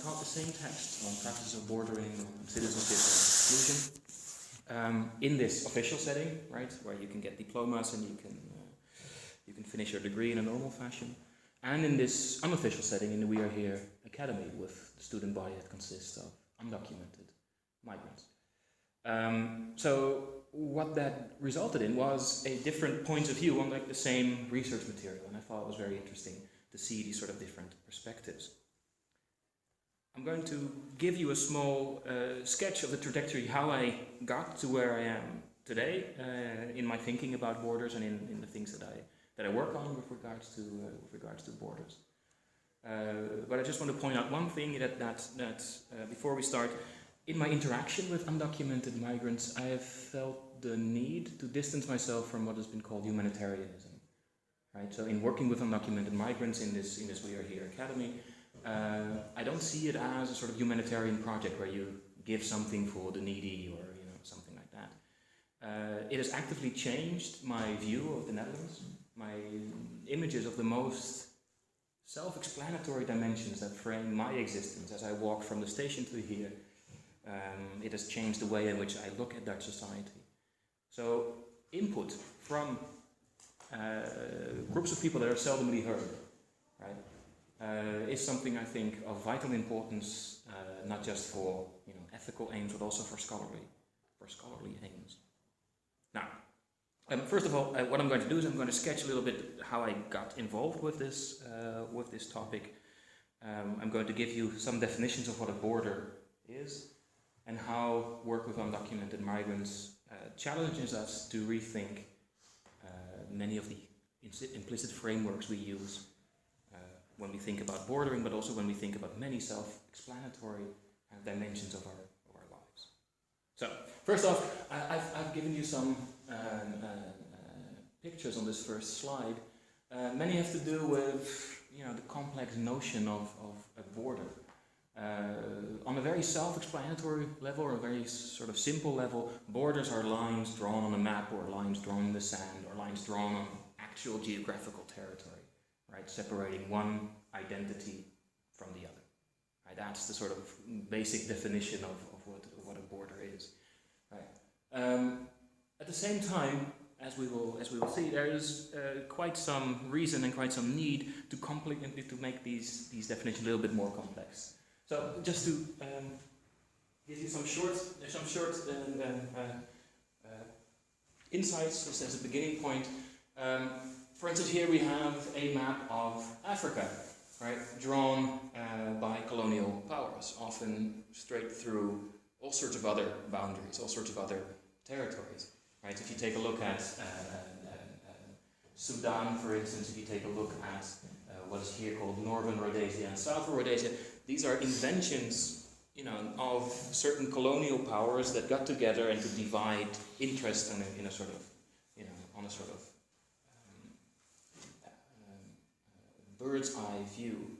taught the same text on practices of bordering, on citizenship and exclusion, in this official setting, right, where you can get diplomas and you can finish your degree in a normal fashion, and in this unofficial setting in the We Are Here Academy with the student body that consists of undocumented migrants. So what that resulted in was a different point of view on like the same research material, and I thought it was very interesting to see these sort of different perspectives. I'm going to give you a small sketch of the trajectory, how I got to where I am today in my thinking about borders and in the things that I work on with regards to borders. But I just want to point out one thing that before we start. In my interaction with undocumented migrants, I have felt the need to distance myself from what has been called humanitarianism. Right? So in working with undocumented migrants in this We Are Here Academy, I don't see it as a sort of humanitarian project where you give something for the needy or something like that. It has actively changed my view of the Netherlands, my images of the most self-explanatory dimensions that frame my existence as I walk from the station to here. It has changed the way in which I look at Dutch society. So input from groups of people that are seldomly heard, right, is something I think of vital importance, not just for ethical aims, but also for scholarly aims. Now, first of all, what I'm going to do is I'm going to sketch a little bit how I got involved with this topic. I'm going to give you some definitions of what a border is, and how work with undocumented migrants challenges us to rethink many of the implicit frameworks we use when we think about bordering, but also when we think about many self-explanatory dimensions of our lives. So, first off, I've given you some pictures on this first slide. Many have to do with the complex notion of a border. On a very self-explanatory level, or a very sort of simple level, borders are lines drawn on a map, or lines drawn in the sand, or lines drawn on actual geographical territory, right, separating one identity from the other. Right, that's the sort of basic definition of what a border is. Right. At the same time, as we will see, there is quite some reason and quite some need to make these definitions a little bit more complex. So just to give you some short insights, just as a beginning point. For instance, here we have a map of Africa, right, drawn by colonial powers, often straight through all sorts of other boundaries, all sorts of other territories. Right? If you take a look at Sudan, for instance, if you take a look at what is here called Northern Rhodesia and Southern Rhodesia, these are inventions, of certain colonial powers that got together and to divide interest in a sort of, on a sort of bird's eye view,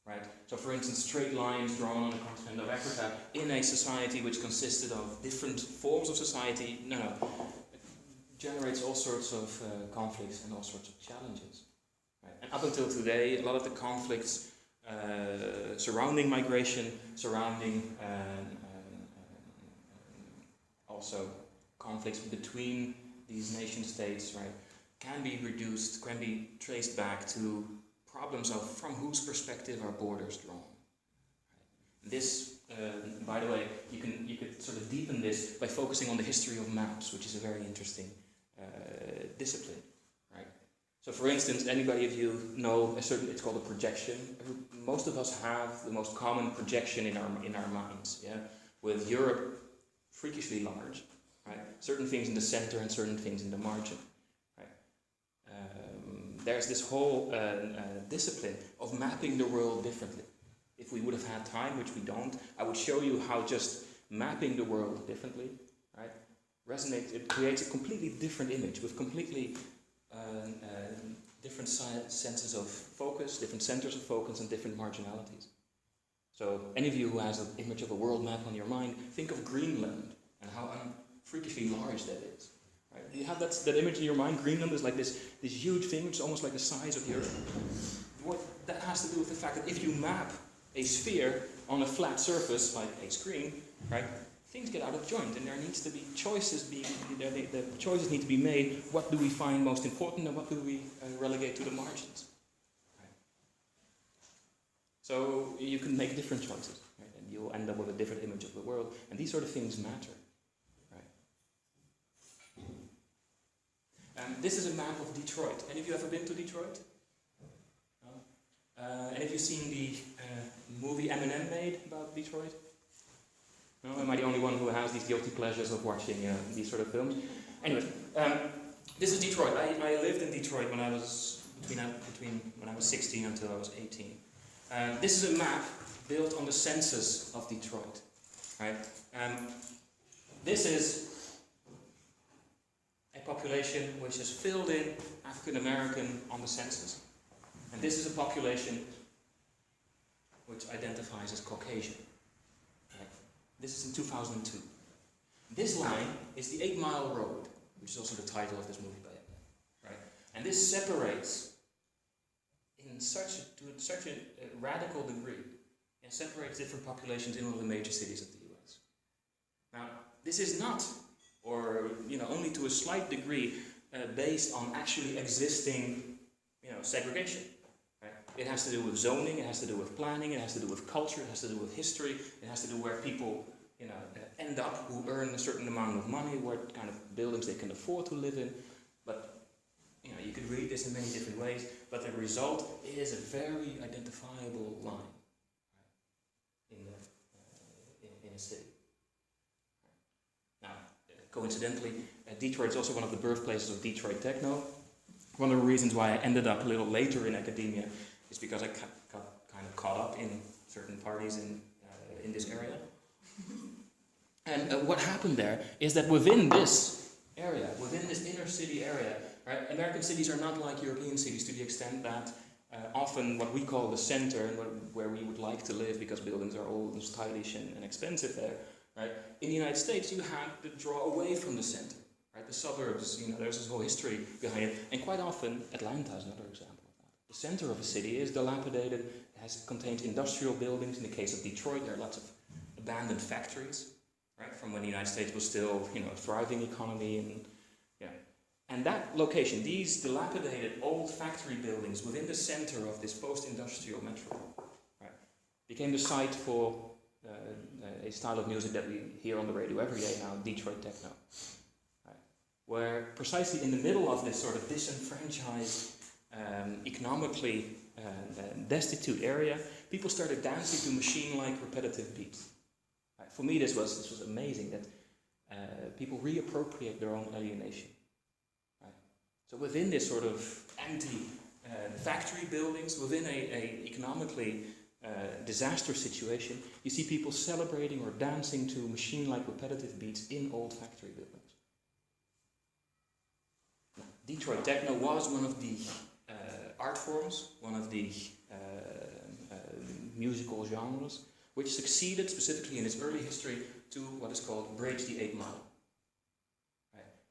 right? So, for instance, straight lines drawn on the continent of Africa in a society which consisted of different forms of society, generates all sorts of conflicts and all sorts of challenges. Right? And up until today, a lot of the conflicts surrounding migration, surrounding also conflicts between these nation states, right, can be traced back to problems of from whose perspective are borders drawn. Right? This, by the way, you could sort of deepen this by focusing on the history of maps, which is a very interesting discipline. So, for instance, anybody of you know it's called a projection. Most of us have the most common projection in our minds, yeah, with Europe freakishly large, right? Certain things in the center and certain things in the margin, right? There's this whole discipline of mapping the world differently. If we would have had time, which we don't, I would show you how just mapping the world differently, right, resonates. It creates a completely different image with completely different senses of focus, different centers of focus, and different marginalities. So, any of you who has an image of a world map on your mind, think of Greenland and how freakishly large that is. Right? You have that image in your mind. Greenland is like this huge thing, which is almost like the size of Europe. What that has to do with the fact that if you map a sphere on a flat surface, like a screen, right, things get out of joint, and there needs to be choices the choices need to be made. What do we find most important, and what do we relegate to the margins? Right. So you can make different choices, right, and you'll end up with a different image of the world, and these sort of things matter. This is a map of Detroit. Any of you ever been to Detroit? No? Any of you seen the movie Eminem made about Detroit? No? Am I the only one who has these guilty pleasures of watching these sort of films? Anyway, this is Detroit. I lived in Detroit when I was between when I was 16 until I was 18. This is a map built on the census of Detroit. Right? This is a population which is filled in African American on the census. And this is a population which identifies as Caucasian. Right? This is in 2002. This line is the 8 Mile Road, which is also the title of this movie by Hemel. Right? And this separates to such a radical degree, and separates different populations in all the major cities of the US. Now, this is not, or only to a slight degree, based on actually existing, segregation. Right? It has to do with zoning, it has to do with planning, it has to do with culture, it has to do with history, it has to do where people, end up who earn a certain amount of money, what kind of buildings they can afford to live in. But you could read this in many different ways, but the result is a very identifiable line, right, in a city. Now, coincidentally, Detroit is also one of the birthplaces of Detroit Techno. One of the reasons why I ended up a little later in academia is because I got kind of caught up in certain parties in this area. And what happened there is that within this area, within this inner city area, right, American cities are not like European cities to the extent that often what we call the center, and where we would like to live because buildings are old and stylish and expensive there, right? In the United States, you had to draw away from the center, right? The suburbs, there's this whole history behind it, and quite often Atlanta is another example of that. The center of a city is dilapidated, contains industrial buildings. In the case of Detroit, there are lots of abandoned factories, right? From when the United States was still, a thriving economy, and that location, these dilapidated old factory buildings within the center of this post-industrial metropole, right, became the site for a style of music that we hear on the radio every day now, Detroit Techno. Right, where precisely in the middle of this sort of disenfranchised, economically destitute area, people started dancing to machine-like repetitive beats. Right, for me, this was amazing that people reappropriate their own alienation. So within this sort of empty factory buildings, within a economically disastrous situation, you see people celebrating or dancing to machine-like repetitive beats in old factory buildings. Now, Detroit Techno was one of the art forms, one of the musical genres, which succeeded specifically in its early history to what is called Bridge the 8 Mile.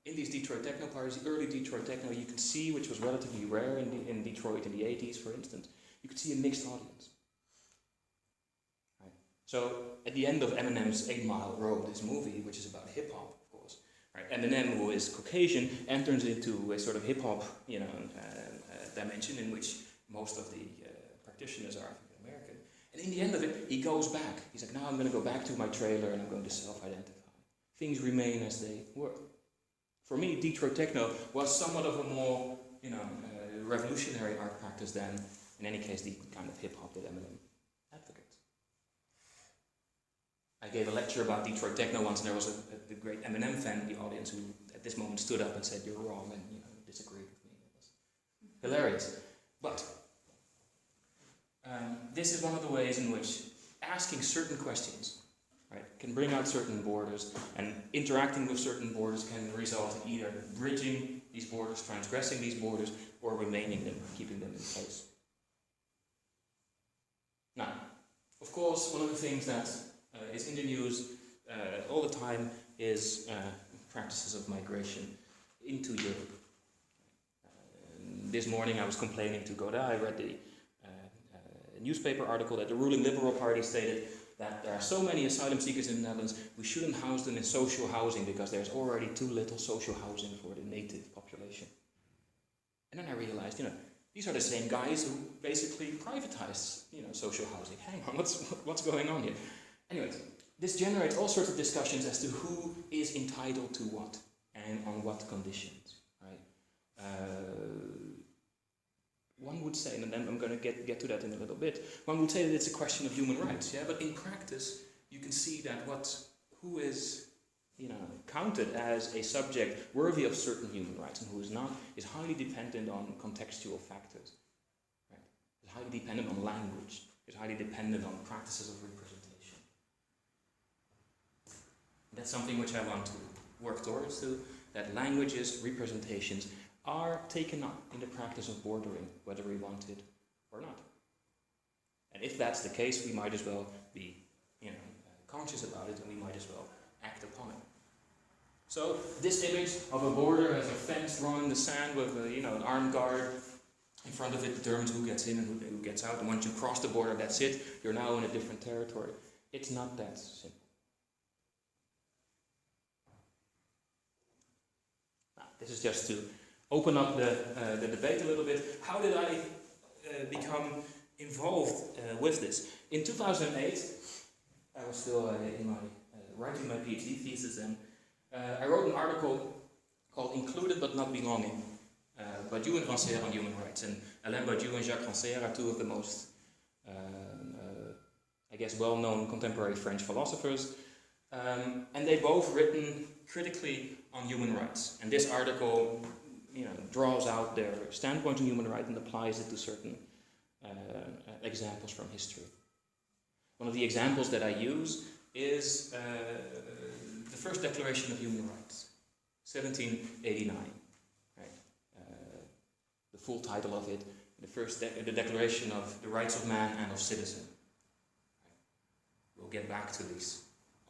In these Detroit Techno parties, the early Detroit Techno, you can see, which was relatively rare in Detroit in the 80s, for instance, you could see a mixed audience. Right? So, at the end of Eminem's 8 Mile Road, this movie, which is about hip-hop, of course, right? Eminem, who is Caucasian, enters into a sort of hip-hop dimension in which most of the practitioners are African American. And in the end of it, he goes back. He's like, now I'm going to go back to my trailer and I'm going to self-identify. Things remain as they were. For me, Detroit Techno was somewhat of a more, revolutionary art practice than, in any case, the kind of hip-hop that Eminem advocates. I gave a lecture about Detroit Techno once, and there was a great Eminem fan in the audience who, at this moment, stood up and said, "You're wrong," and disagreed with me. It was hilarious. But this is one of the ways in which asking certain questions, right, can bring out certain borders, and interacting with certain borders can result in either bridging these borders, transgressing these borders, or remaining them, keeping them in place. Now, of course, one of the things that is in the news all the time is practices of migration into Europe. This morning I was complaining to Godard. I read newspaper article that the ruling Liberal Party stated that there are so many asylum seekers in the Netherlands, we shouldn't house them in social housing because there's already too little social housing for the native population. And then I realized, these are the same guys who basically privatized, social housing. Hang on, what's going on here? Anyways, this generates all sorts of discussions as to who is entitled to what and on what conditions, right? One would say, and then I'm going to get to that in a little bit, one would say that it's a question of human rights, yeah? But in practice, you can see that who is counted as a subject worthy of certain human rights and who is not is highly dependent on contextual factors, right? It's highly dependent on language, it's highly dependent on practices of representation. That's something which I want to work towards too, that languages, representations are taken up in the practice of bordering, whether we want it or not. And if that's the case, we might as well be conscious about it, and we might as well act upon it. So this image of a border as a fence drawn in the sand with an armed guard in front of it determines who gets in and who gets out. And once you cross the border, that's it. You're now in a different territory. It's not that simple. Now, this is just to open up the debate a little bit. How did I become involved with this? In 2008, I was still writing my PhD thesis, and I wrote an article called Included But Not Belonging, Badiou and Rancière on Human Rights. And Alain Badiou and Jacques Rancière are two of the most, well-known contemporary French philosophers. And they both written critically on human rights. And this article draws out their standpoint on human rights and applies it to certain examples from history. One of the examples that I use is the first Declaration of Human Rights, 1789. Right? The full title of it, the Declaration of the Rights of Man and of Citizen. Right? We'll get back to this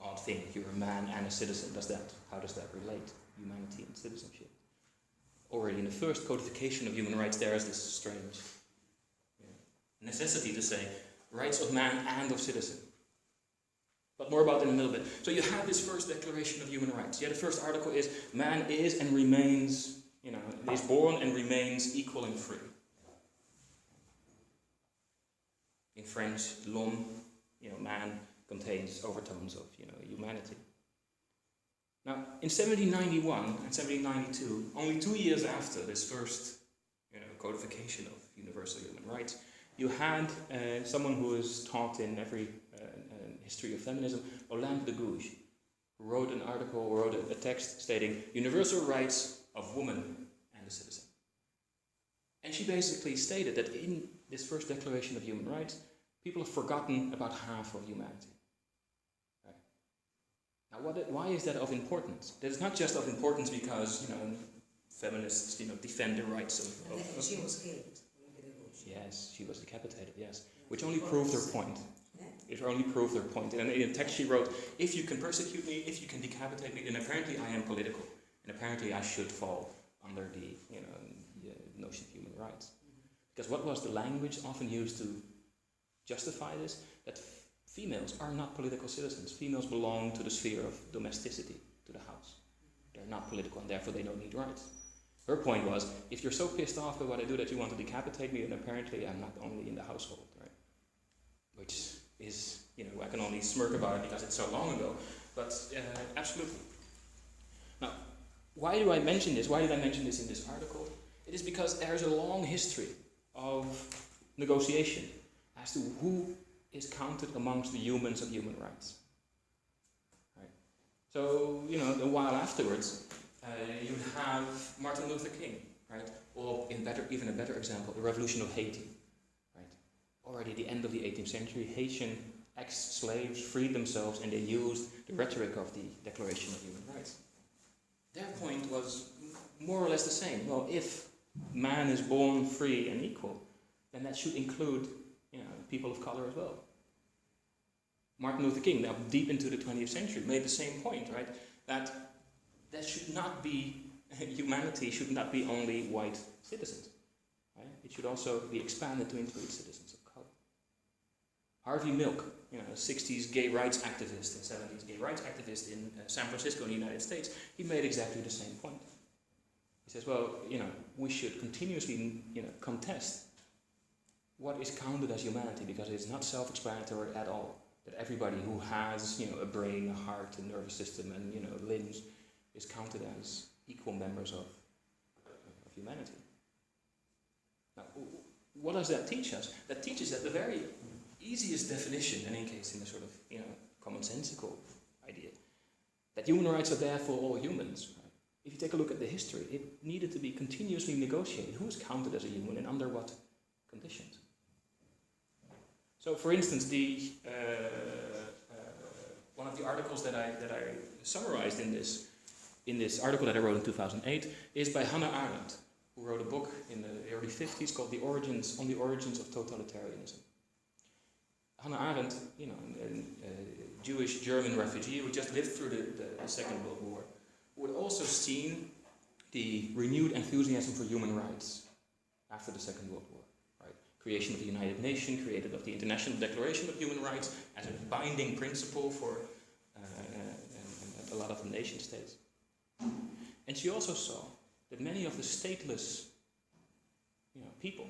odd thing. You're a man and a citizen. How does that relate? Humanity and citizenship. Already in the first codification of human rights, there is this strange necessity to say rights of man and of citizen. But more about it in a little bit. So you have this first Declaration of Human Rights. Yeah, the first article is, man is and remains, is born and remains equal and free. In French, l'homme, man contains overtones of, humanity. Now, in 1791 and 1792, only 2 years after this first, codification of universal human rights, you had someone who is taught in every history of feminism, Olympe de Gouges, who wrote an article, wrote a text stating universal rights of woman and the citizen. And she basically stated that in this first Declaration of Human Rights, people have forgotten about half of humanity. Right? Now, why is that of importance? That is not just of importance because, feminists, defend the rights of she was killed. Yes, she was decapitated, yes. Which only proved her point. It only proved her point. And in a text she wrote, if you can persecute me, if you can decapitate me, then apparently I am political. And apparently I should fall under the notion of human rights. Because what was the language often used to justify this? That females are not political citizens. Females belong to the sphere of domesticity, to the house. They're not political and therefore they don't need rights. Her point was, if you're so pissed off with what I do that you want to decapitate me, then apparently I'm not only in the household, right? Which is, I can only smirk about it because it's so long ago, but absolutely. Now, why do I mention this? Why did I mention this in this article? It is because there's a long history of negotiation as to who is counted amongst the humans of human rights. Right? So, a while afterwards, you have Martin Luther King, right? Or even a better example, the Revolution of Haiti, right? Already at the end of the 18th century, Haitian ex-slaves freed themselves and they used the rhetoric of the Declaration of Human Rights. Their point was more or less the same. Well, if man is born free and equal, then that should include, people of color as well. Martin Luther King, now deep into the 20th century, made the same point, right? That should not be, humanity should not be only white citizens. Right? It should also be expanded to include citizens of color. Harvey Milk, 60s gay rights activist and 70s gay rights activist in San Francisco in the United States, he made exactly the same point. He says, well, we should continuously, contest what is counted as humanity, because it's not self-explanatory at all that everybody who has, a brain, a heart, a nervous system, and, limbs is counted as equal members of humanity. Now, what does that teach us? That teaches that the very easiest definition, in any case, in a sort of, commonsensical idea, that human rights are there for all humans. Right? If you take a look at the history, it needed to be continuously negotiated. Who is counted as a human and under what conditions? So, for instance, one of the articles that I summarized in this article that I wrote in 2008 is by Hannah Arendt, who wrote a book in the early 50s called On the Origins of Totalitarianism. Hannah Arendt, a Jewish German refugee who just lived through the Second World War, who had also seen the renewed enthusiasm for human rights after the Second World War. Right? Creation of the United Nations, created of the International Declaration of Human Rights as a binding principle for a lot of the nation states. And she also saw that many of the stateless people,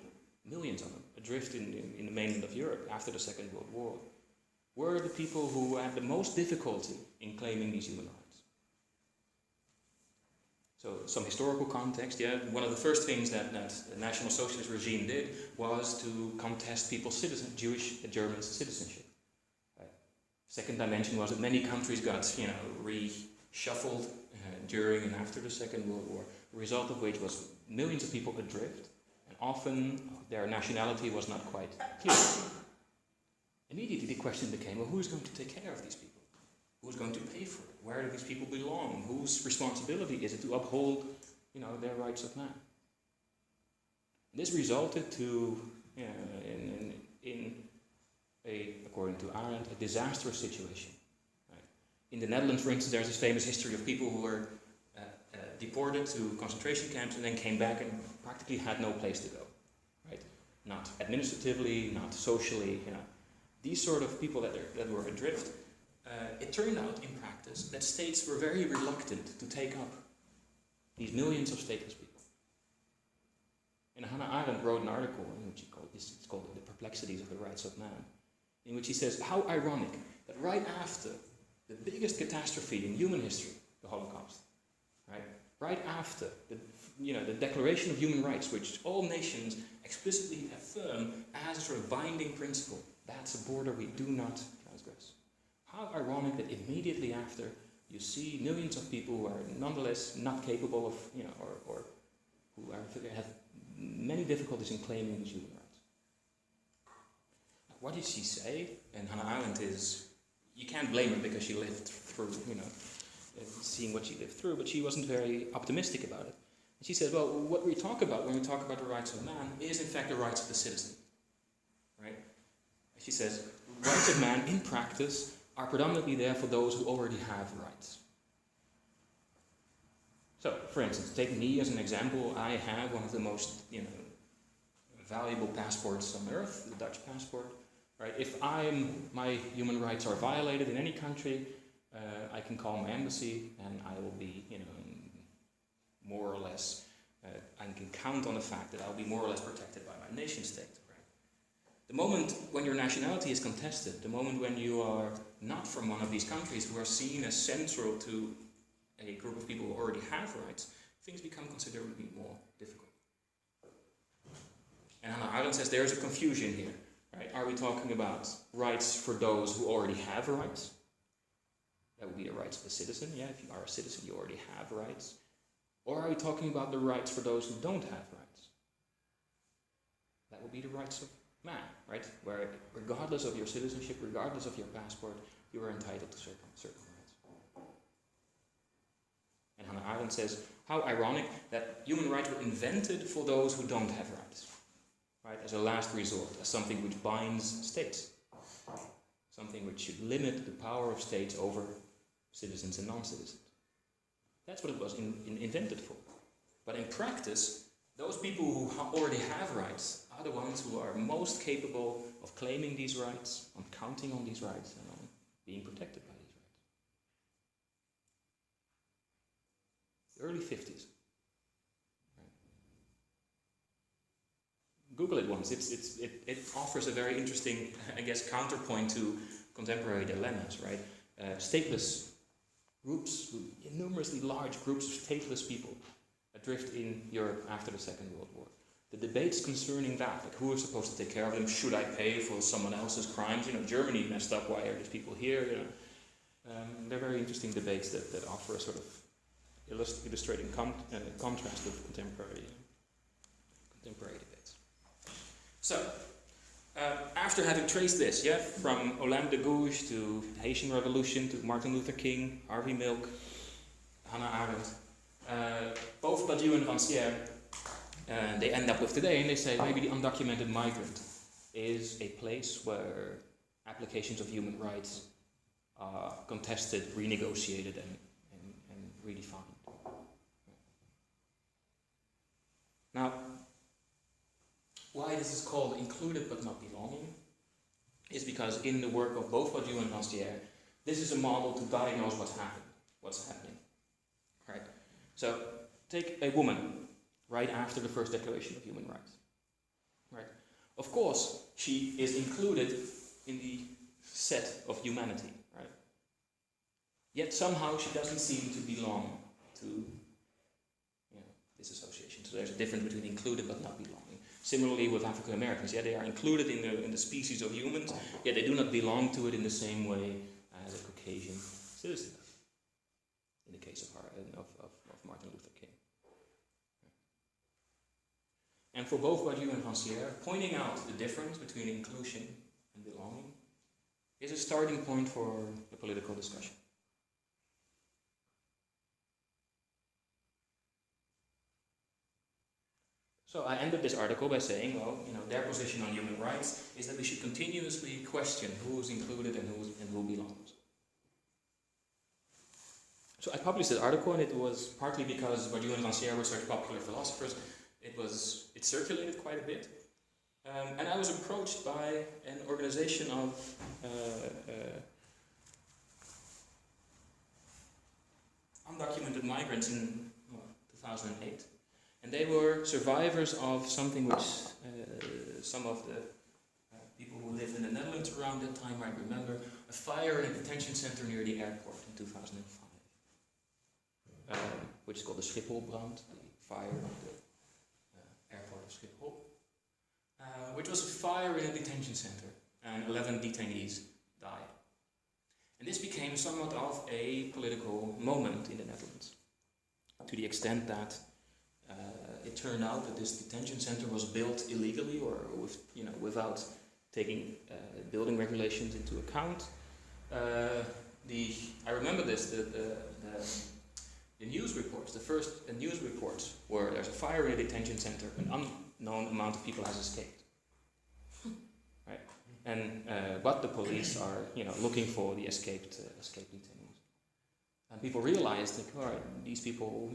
millions of them, adrift in the mainland of Europe after the Second World War, were the people who had the most difficulty in claiming these human rights. So, some historical context, one of the first things that the National Socialist regime did was to contest people's Jewish and German citizenship. Right? Second dimension was that many countries got, reshuffled during and after the Second World War, the result of which was millions of people adrift, and often their nationality was not quite clear. Immediately the question became, well, who's going to take care of these people? Who's going to pay for it? Where do these people belong? Whose responsibility is it to uphold, their rights of man? This resulted to, according to Arendt, a disastrous situation. Right? In the Netherlands, for instance, there's this famous history of people who were deported to concentration camps and then came back and practically had no place to go. Right? Not administratively, not socially. These sort of people that were adrift. It turned out in practice that states were very reluctant to take up these millions of stateless people. And Hannah Arendt wrote an article in which it's called The Perplexities of the Rights of Man, in which he says, how ironic that right after the biggest catastrophe in human history, the Holocaust, right after the Declaration of Human Rights, which all nations explicitly affirm as a sort of binding principle, that's a border we do not transgress. How ironic that immediately after you see millions of people who are nonetheless not capable of, or who have many difficulties in claiming these human rights. Now, what did she say? And Hannah Arendt you can't blame her because she lived through, seeing what she lived through, but she wasn't very optimistic about it. And she said, well, what we talk about when we talk about the rights of man is in fact the rights of the citizen. Right? She says, rights of man in practice are predominantly there for those who already have rights. So, for instance, take me as an example. I have one of the most, valuable passports on earth, the Dutch passport. Right? If my human rights are violated in any country, I can call my embassy, and I will be, more or less, I can count on the fact that I'll be more or less protected by my nation state. The moment when your nationality is contested, the moment when you are not from one of these countries who are seen as central to a group of people who already have rights, things become considerably more difficult. And Hannah Arendt says there's a confusion here. Right? Are we talking about rights for those who already have rights? That would be the rights of the citizen. Yeah, if you are a citizen, you already have rights. Or are we talking about the rights for those who don't have rights? That would be the rights of man, right? Where regardless of your citizenship, regardless of your passport, you are entitled to certain rights. And Hannah Arendt says, how ironic that human rights were invented for those who don't have rights, right? As a last resort, as something which binds states, something which should limit the power of states over citizens and non-citizens. That's what it was invented for. But in practice, those people who already have rights are the ones who are most capable of claiming these rights, on counting on these rights, and on being protected by these rights. The early 50s. Google it once. It offers a very interesting, I guess, counterpoint to contemporary dilemmas, right? Stateless groups, enormously large groups of stateless people adrift in Europe after the Second World War. The debates concerning that, like who is supposed to take care of them, should I pay for someone else's crimes? You know, Germany messed up, why are these people here? You know, they're very interesting debates that offer a sort of illustrating contrast of contemporary debates. So, after having traced this, from Olympe de Gouges to the Haitian Revolution to Martin Luther King, Harvey Milk, Hannah Arendt, both Badiou and Rancière, they end up with today, and they say maybe the undocumented migrant is a place where applications of human rights are contested, renegotiated, and redefined. Now, why this is called included but not belonging is because in the work of both Badiou and Rancière, this is a model to diagnose what's happening. Right? So, take a woman right after the first Declaration of Human Rights. Right? Of course, she is included in the set of humanity. Right? Yet somehow she doesn't seem to belong to this association. So there's a difference between included but not belonging. Similarly with African Americans, they are included in the species of humans, yet they do not belong to it in the same way as a Caucasian citizen does. In the case of Martin Luther King. And for both Badiou and Rancière, pointing out the difference between inclusion and belonging is a starting point for the political discussion. So I ended this article by saying, well, their position on human rights is that we should continuously question who is included and who belongs. So I published this article, and it was partly because Badiou and Rancière were such popular philosophers. It circulated quite a bit, and I was approached by an organization of undocumented migrants in 2008. And they were survivors of something which some of the people who lived in the Netherlands around that time might remember, a fire in a detention center near the airport in 2005, which is called the Schipholbrand, the fire of the airport of Schiphol, which was a fire in a detention center, and 11 detainees died. And this became somewhat of a political moment in the Netherlands, to the extent that it turned out that this detention center was built illegally or without taking building regulations into account. I remember this, the news reports, the first news reports were there's a fire in a detention center, an unknown amount of people has escaped. Right? And but the police are looking for the escaped detainees. And people realized that these people,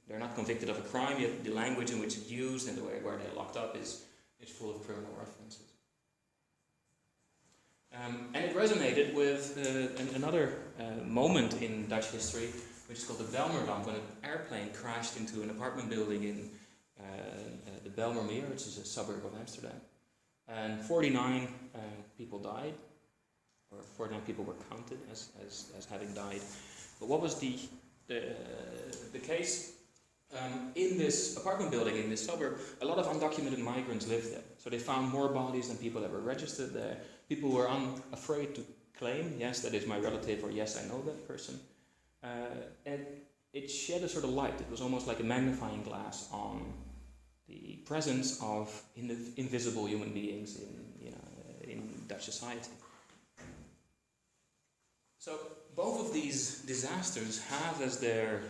they're not convicted of a crime, yet the language in which it's used and the way where they're locked up is full of criminal references. And it resonated with another moment in Dutch history, which is called the Bijlmerramp, when an airplane crashed into an apartment building in the Bijlmermeer, which is a suburb of Amsterdam. And 49 people died, or 49 people were counted as having died. But what was the case? In this apartment building, in this suburb, a lot of undocumented migrants lived there. So they found more bodies than people that were registered there. People were afraid to claim, yes, that is my relative, or yes, I know that person. And it shed a sort of light. It was almost like a magnifying glass on the presence of invisible human beings in Dutch society. So both of these disasters have as their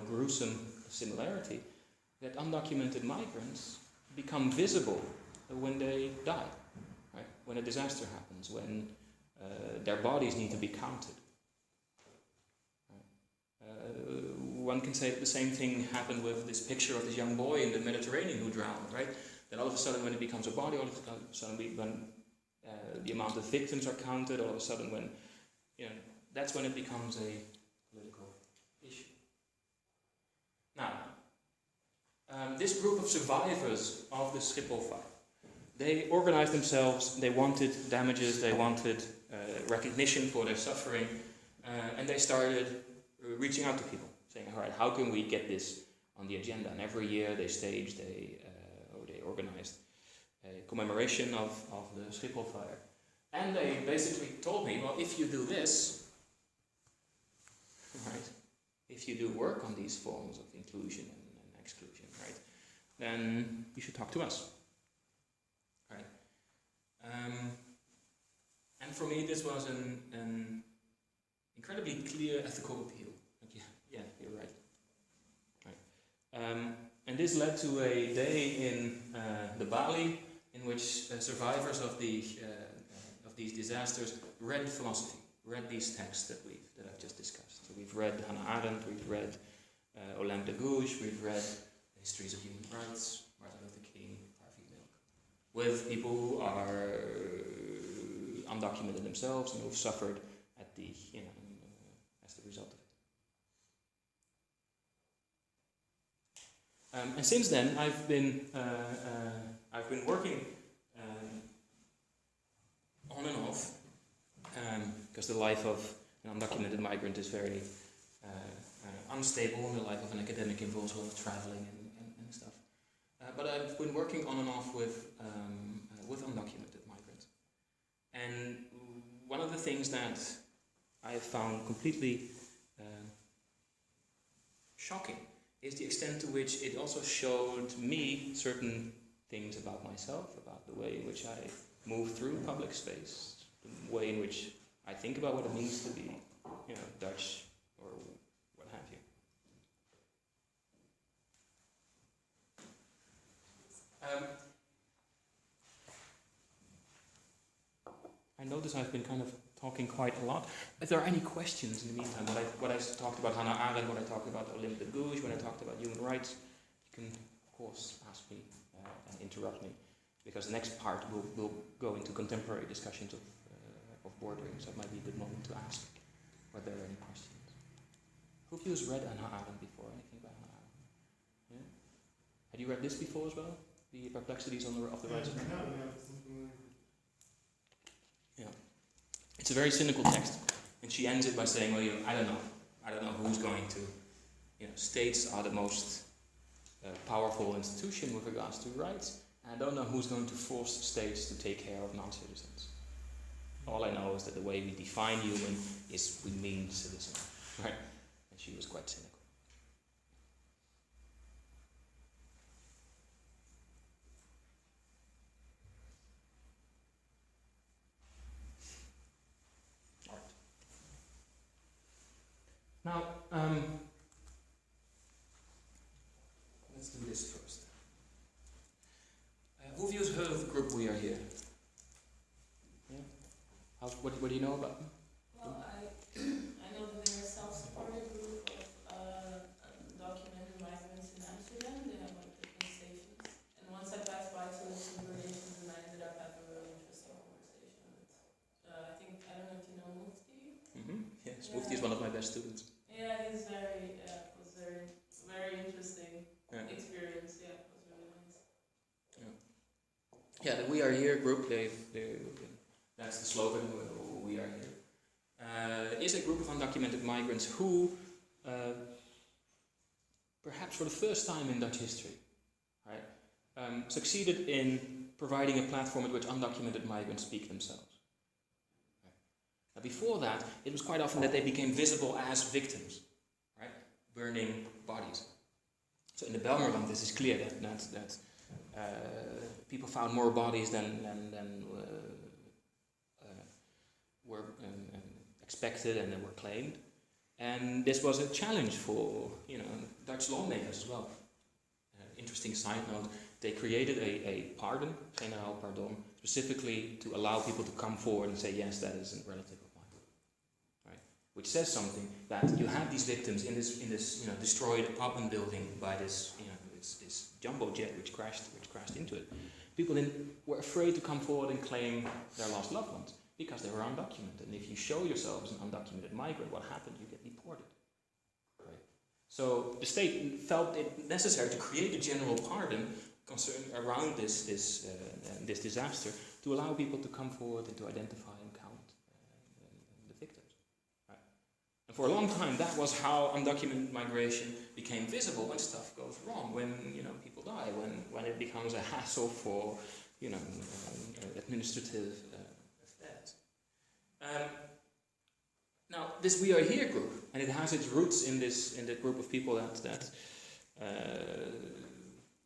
gruesome similarity that undocumented migrants become visible when they die, right? When a disaster happens, when their bodies need to be counted. One can say that the same thing happened with this picture of this young boy in the Mediterranean who drowned, right? Then all of a sudden when it becomes a body, all of a sudden when the amount of victims are counted, all of a sudden when, that's when it becomes a political issue. Now, this group of survivors of the Schiphol fire, they organized themselves, they wanted damages, they wanted recognition for their suffering, and they started reaching out to people, saying, all right, how can we get this on the agenda? And every year they staged they organized a commemoration of the Schiphol fire. And they basically told me, well, if you do this, right, if you do work on these forms of inclusion and exclusion, right, then you should talk to us. Right? And for me, this was an incredibly clear ethical appeal. Like, yeah, you're right. Right. And this led to a day in the Bali in which survivors of these disasters read philosophy, read these texts that I've just discussed. So we've read Hannah Arendt, we've read Olympe de Gouges, we've read the histories of human rights, Martin Luther King, Harvey Milk, with people who are undocumented themselves and who've suffered at the as the result of it. And since then, I've been working on and off, because the life of an undocumented migrant is very unstable, and the life of an academic involves a lot of traveling and stuff. But I've been working on and off with undocumented migrants. And one of the things that I have found completely shocking is the extent to which it also showed me certain things about myself, about the way in which I move through public space, the way in which I think about what it means to be, Dutch or what have you. I notice I've been kind of talking quite a lot. If there are any questions in the meantime, what I talked about Hannah Arendt, what I talked about Olympe de Gouges, when I talked about human rights, you can of course ask me and interrupt me, because the next part will go into contemporary discussions of bordering, so it might be a good moment to ask whether there are any questions. Who of you has read Hannah Arendt before? Anything about Hannah Arendt? Yeah? Had you read this before as well? The Perplexities of the Rights of Man? Yeah. It's a very cynical text, and she ends it by saying, well, I don't know who's going to, states are the most powerful institution with regards to rights, and I don't know who's going to force states to take care of non-citizens. All I know is that the way we define human is we mean citizen, right? And she was quite cynical. All right. Now, let's do this first. Who of you has heard of the group We Are Here? What do you know about them? Well, I know that they're a self-supported group of undocumented migrants in Amsterdam. They have different stations. And once I passed by to listen to the nations, and I ended up having a really interesting conversation with, I don't know if you know Mufti. Yes, yeah. Mufti is one of my best students. Yeah, he's was very interesting experience. Yeah, it was really nice. Yeah, the We Are Here group, that's the slogan, We Are Here, is a group of undocumented migrants who, perhaps for the first time in Dutch history, right, succeeded in providing a platform at which undocumented migrants speak themselves. Right. Now before that, it was quite often that they became visible as victims, right, burning bodies. So in the Belmerland, this is clear that people found more bodies than were expected and then were claimed, and this was a challenge for Dutch lawmakers as well. Interesting side note: they created a pardon, général pardon, specifically to allow people to come forward and say, yes, that is a relative of mine, right? Which says something that you had these victims in this destroyed apartment building by this this jumbo jet which crashed crashed into it. People were afraid to come forward and claim their lost loved ones because they were undocumented. And if you show yourself as an undocumented migrant, what happened? You get deported. Right? So the state felt it necessary to create a general pardon around this disaster to allow people to come forward and to identify and count the victims. Right? And for a long time, that was how undocumented migration became visible when stuff goes wrong, when people die, when it becomes a hassle for administrative affairs. Now, this We Are Here group, and it has its roots in the group of people that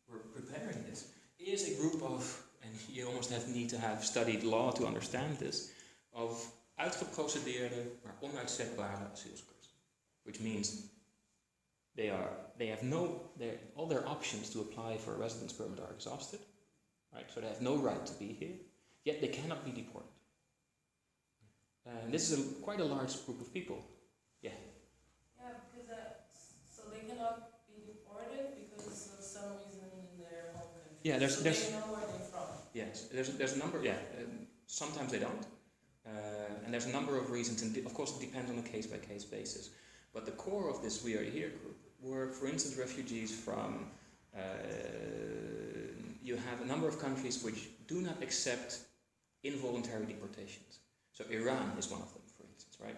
were preparing this, is a group of, and you almost need to have studied law to understand this, of uitgeprocedeerde, maar onuitzetbare asielzoekers. Which means all their options to apply for a residence permit are exhausted, right? So they have no right to be here, yet they cannot be deported. And this is quite a large group of people. Yeah. Yeah, because so they cannot be deported because of some reason in their home country. Yeah, so they know where they're from. Yes, there's a number. Yeah, sometimes they don't, and there's a number of reasons, and of course it depends on a case-by-case basis. But the core of this We Are Here group were, for instance, refugees from. You have a number of countries which do not accept involuntary deportations. So Iran is one of them, for instance, right?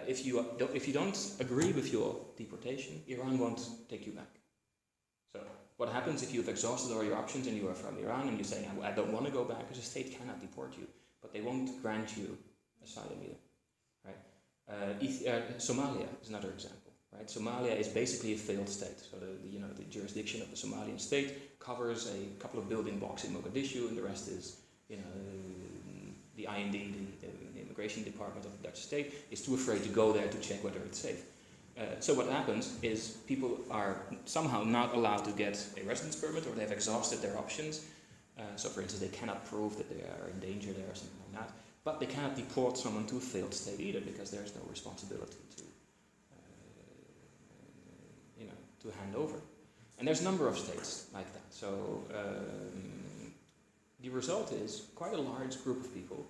If you don't agree with your deportation, Iran won't take you back. So what happens if you've exhausted all your options and you are from Iran and you say, I don't want to go back, because the state cannot deport you, but they won't grant you asylum either, right? Somalia is another example, right? Somalia is basically a failed state. So the jurisdiction of the Somalian state covers a couple of building blocks in Mogadishu, and the rest is, the IND, the immigration department of the Dutch state, is too afraid to go there to check whether it's safe. So what happens is people are somehow not allowed to get a residence permit, or they've exhausted their options. So for instance, they cannot prove that they are in danger there or something like that. But they cannot deport someone to a failed state either, because there's no responsibility to hand over. And there's a number of states like that. So the result is quite a large group of people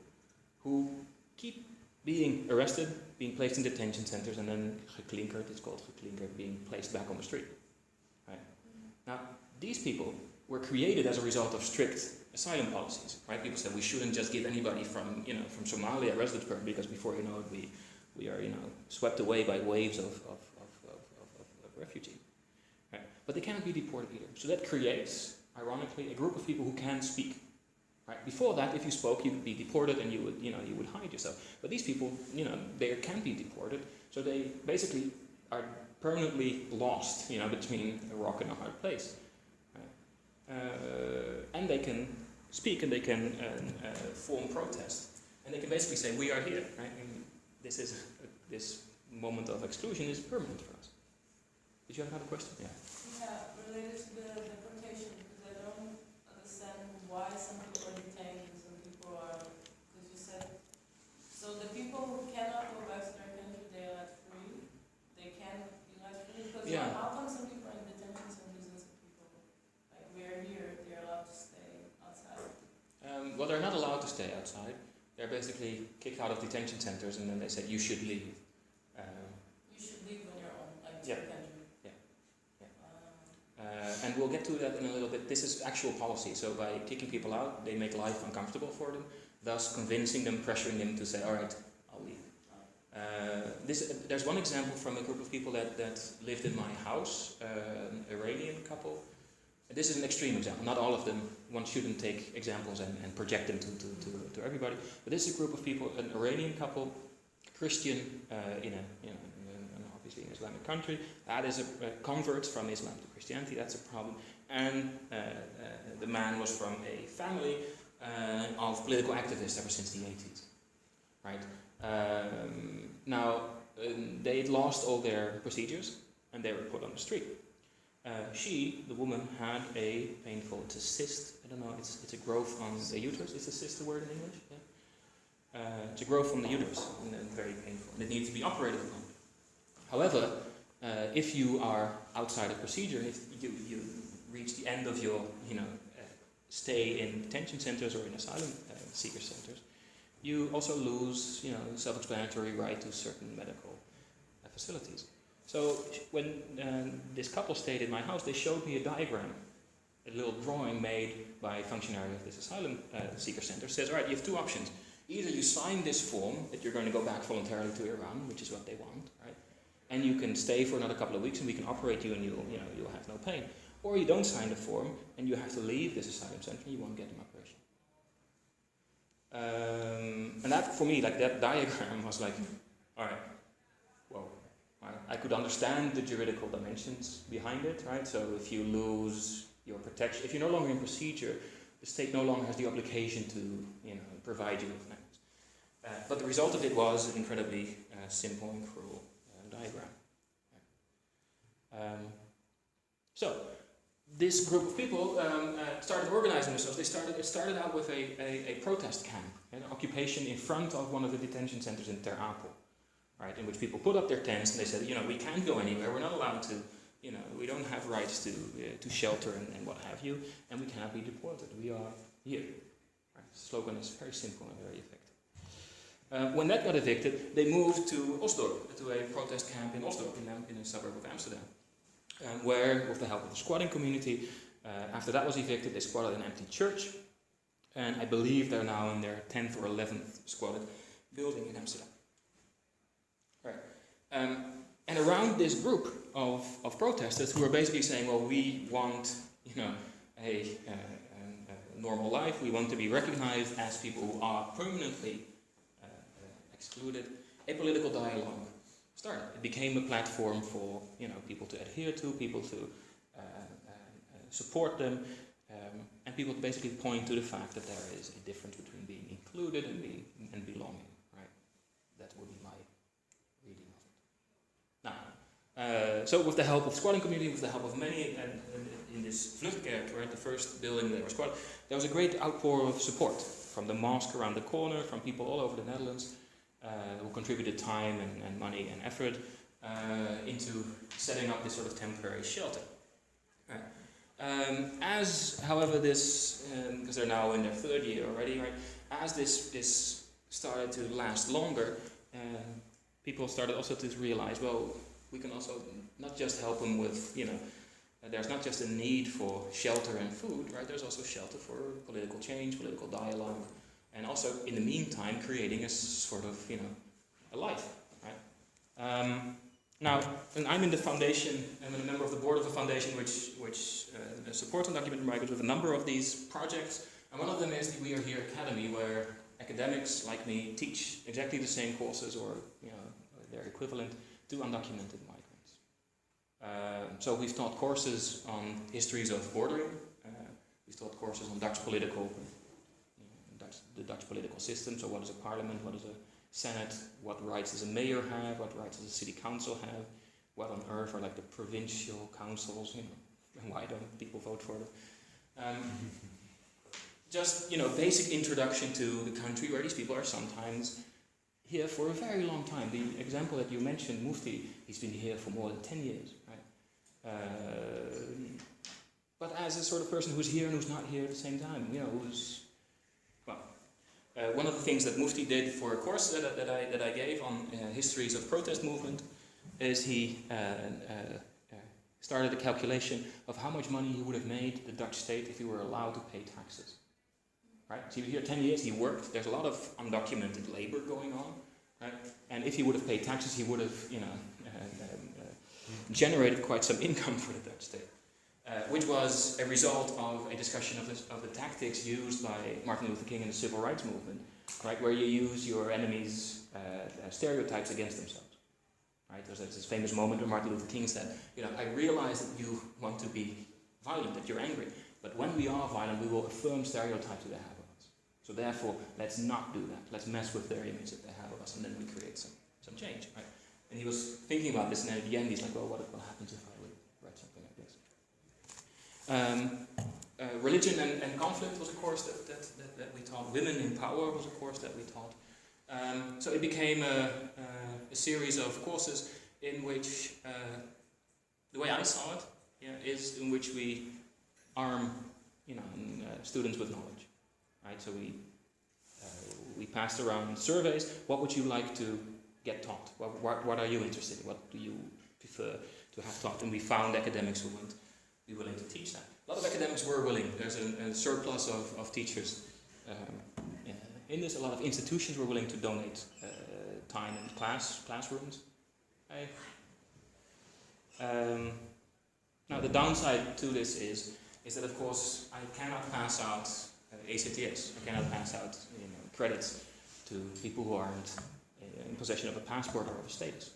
who keep being arrested, being placed in detention centers, and then geklinkerd, it's called geklinkerd, being placed back on the street. Right? Now, these people were created as a result of strict asylum policies. Right? People said we shouldn't just give anybody from Somalia a residence permit, because before you know it, we are swept away by waves of refugees. Right? But they cannot be deported either. So that creates, ironically, a group of people who can speak. Right? Before that, if you spoke, you would be deported, and you would hide yourself. But these people, they can't be deported, so they basically are permanently lost, between a rock and a hard place. Right? And they can speak, and they can form protest, and they can basically say, "We are here." Right? And this moment of exclusion is permanent for us. Did you have another question? Yeah. Yeah, related to the deportation, because I don't understand why some people are detained and some people are, because you said, so the people who cannot go back to their country, they are let free. They can be let free, because how come some people are in detention centers and some people, like we're here, they're allowed to stay outside? Well, they're not allowed to stay outside. They're basically kicked out of detention centers, and then they say, you should leave. You should leave on your own, like to Yeah. your country. And we'll get to that in a little bit. This is actual policy. So by kicking people out, they make life uncomfortable for them, thus convincing them, pressuring them to say, all right, I'll leave. There's one example from a group of people that lived in my house, an Iranian couple. This is an extreme example. Not all of them. One shouldn't take examples and project them to everybody. But this is a group of people, an Iranian couple, Christian, in obviously an Islamic country. That is a convert from Islam to Christianity. That's a problem. And the man was from a family of political activists ever since the 80s. Right? Now, they had lost all their procedures, and they were put on the street. The woman, had a painful, it's a cyst, I don't know, it's a growth on the uterus. Is a cyst a word in English? Yeah. It's a growth on the uterus, and very painful, and it needs to be operated upon. However, if you are outside of procedure, if you reach the end of your stay in detention centers or in asylum seeker centers, you also lose, the self-explanatory right to certain medical facilities. So when this couple stayed in my house, they showed me a diagram, a little drawing made by a functionary of this asylum seeker center. It says, all right, you have two options. Either you sign this form that you're going to go back voluntarily to Iran, which is what they want, right? And you can stay for another couple of weeks and we can operate you and you'll have no pain. Or you don't sign the form and you have to leave this asylum center and you won't get an operation. And that, for me, like that diagram was like, all right, well, I could understand the juridical dimensions behind it, right? So if you lose your protection, if you're no longer in procedure, the state no longer has the obligation to, provide you with things. But the result of it was an incredibly simple and cruel diagram. So this group of people started organizing themselves. It started out with a protest camp, an occupation in front of one of the detention centers in Ter Apel, right? In which people put up their tents and they said, we can't go anywhere. We're not allowed to, we don't have rights to shelter and what have you, and we cannot be deported. We are here. Right? The slogan is very simple and very effective. When that got evicted, they moved to Osdorp, to a protest camp in Osdorp, in a suburb of Amsterdam, where, with the help of the squatting community, after that was evicted, they squatted an empty church, and I believe they're now in their 10th or 11th squatted building in Amsterdam. Right. And around this group of protesters who are basically saying, well, we want, a normal life, we want to be recognized as people who are permanently excluded, a political dialogue started. It became a platform for people to adhere to, people to support them, and people to basically point to the fact that there is a difference between being included and belonging. Right? That would be my reading of it. Now, so with the help of squatting community, with the help of many, and in this Vluchtkerk, right, the first building that was squatted, there was a great outpour of support from the mosque around the corner, from people all over the Netherlands, who contributed time and money and effort into setting up this sort of temporary shelter. Right. As, however, this, because they're now in their third year already, right, as this started to last longer, people started also to realize, well, we can also not just help them with, there's not just a need for shelter and food, right, there's also shelter for political change, political dialogue, and also, in the meantime, creating a sort of, a life, right? Now, and I'm in the foundation, I'm a member of the board of a foundation which supports undocumented migrants with a number of these projects, and one of them is the We Are Here Academy, where academics like me teach exactly the same courses, or, their equivalent, to undocumented migrants. So we've taught courses on histories of bordering, we've taught courses on Dutch political, the Dutch political system, so what is a parliament, what is a senate, what rights does a mayor have, what rights does a city council have, what on earth are like the provincial councils, and why don't people vote for them? Just, basic introduction to the country where these people are sometimes here for a very long time. The example that you mentioned, Mufti, he's been here for more than 10 years, right? But as a sort of person who's here and who's not here at the same time, who's, well, one of the things that Mufti did for a course that I gave on histories of protest movement is he started a calculation of how much money he would have made the Dutch state if he were allowed to pay taxes. Right? So here 10 years he worked, there's a lot of undocumented labor going on, right? And if he would have paid taxes, he would have, generated quite some income for the Dutch state. Which was a result of a discussion of the tactics used by Martin Luther King in the Civil Rights Movement, right? Where you use your enemies' stereotypes against themselves, right? There's this famous moment where Martin Luther King said, I realize that you want to be violent, that you're angry, but when we are violent, we will affirm stereotypes that they have of us. So therefore, let's not do that. Let's mess with their image that they have of us, and then we create some change, right? And he was thinking about this, and then at the end he's like, well, what happens if I write something like this? Religion and conflict was a course that we taught. Women in power was a course that we taught. So it became a series of courses in which, the way I saw it, is in which we arm, students with knowledge, right? So we passed around surveys. What would you like to get taught? What are you interested in? What do you prefer to have taught? And we found academics who would be willing to teach that. A lot of academics were willing. There's a surplus of teachers. In this, a lot of institutions were willing to donate time in classrooms. Okay. Now the downside to this is that of course I cannot pass out ACTS. I cannot pass out credits to people who aren't in possession of a passport or of a status.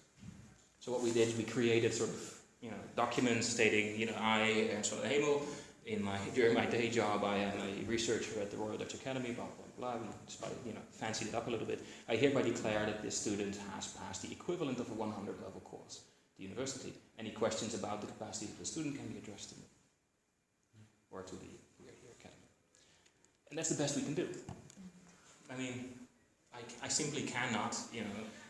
So what we did is we created sort of documents stating I, Ernst van Hemel, during my day job I am a researcher at the Royal Dutch Academy, blah blah blah. Despite fancied it up a little bit, I hereby declare that this student has passed the equivalent of a 100 level course at the university. Any questions about the capacity of the student can be addressed to me or to the academy, and that's the best we can do. I mean, I simply cannot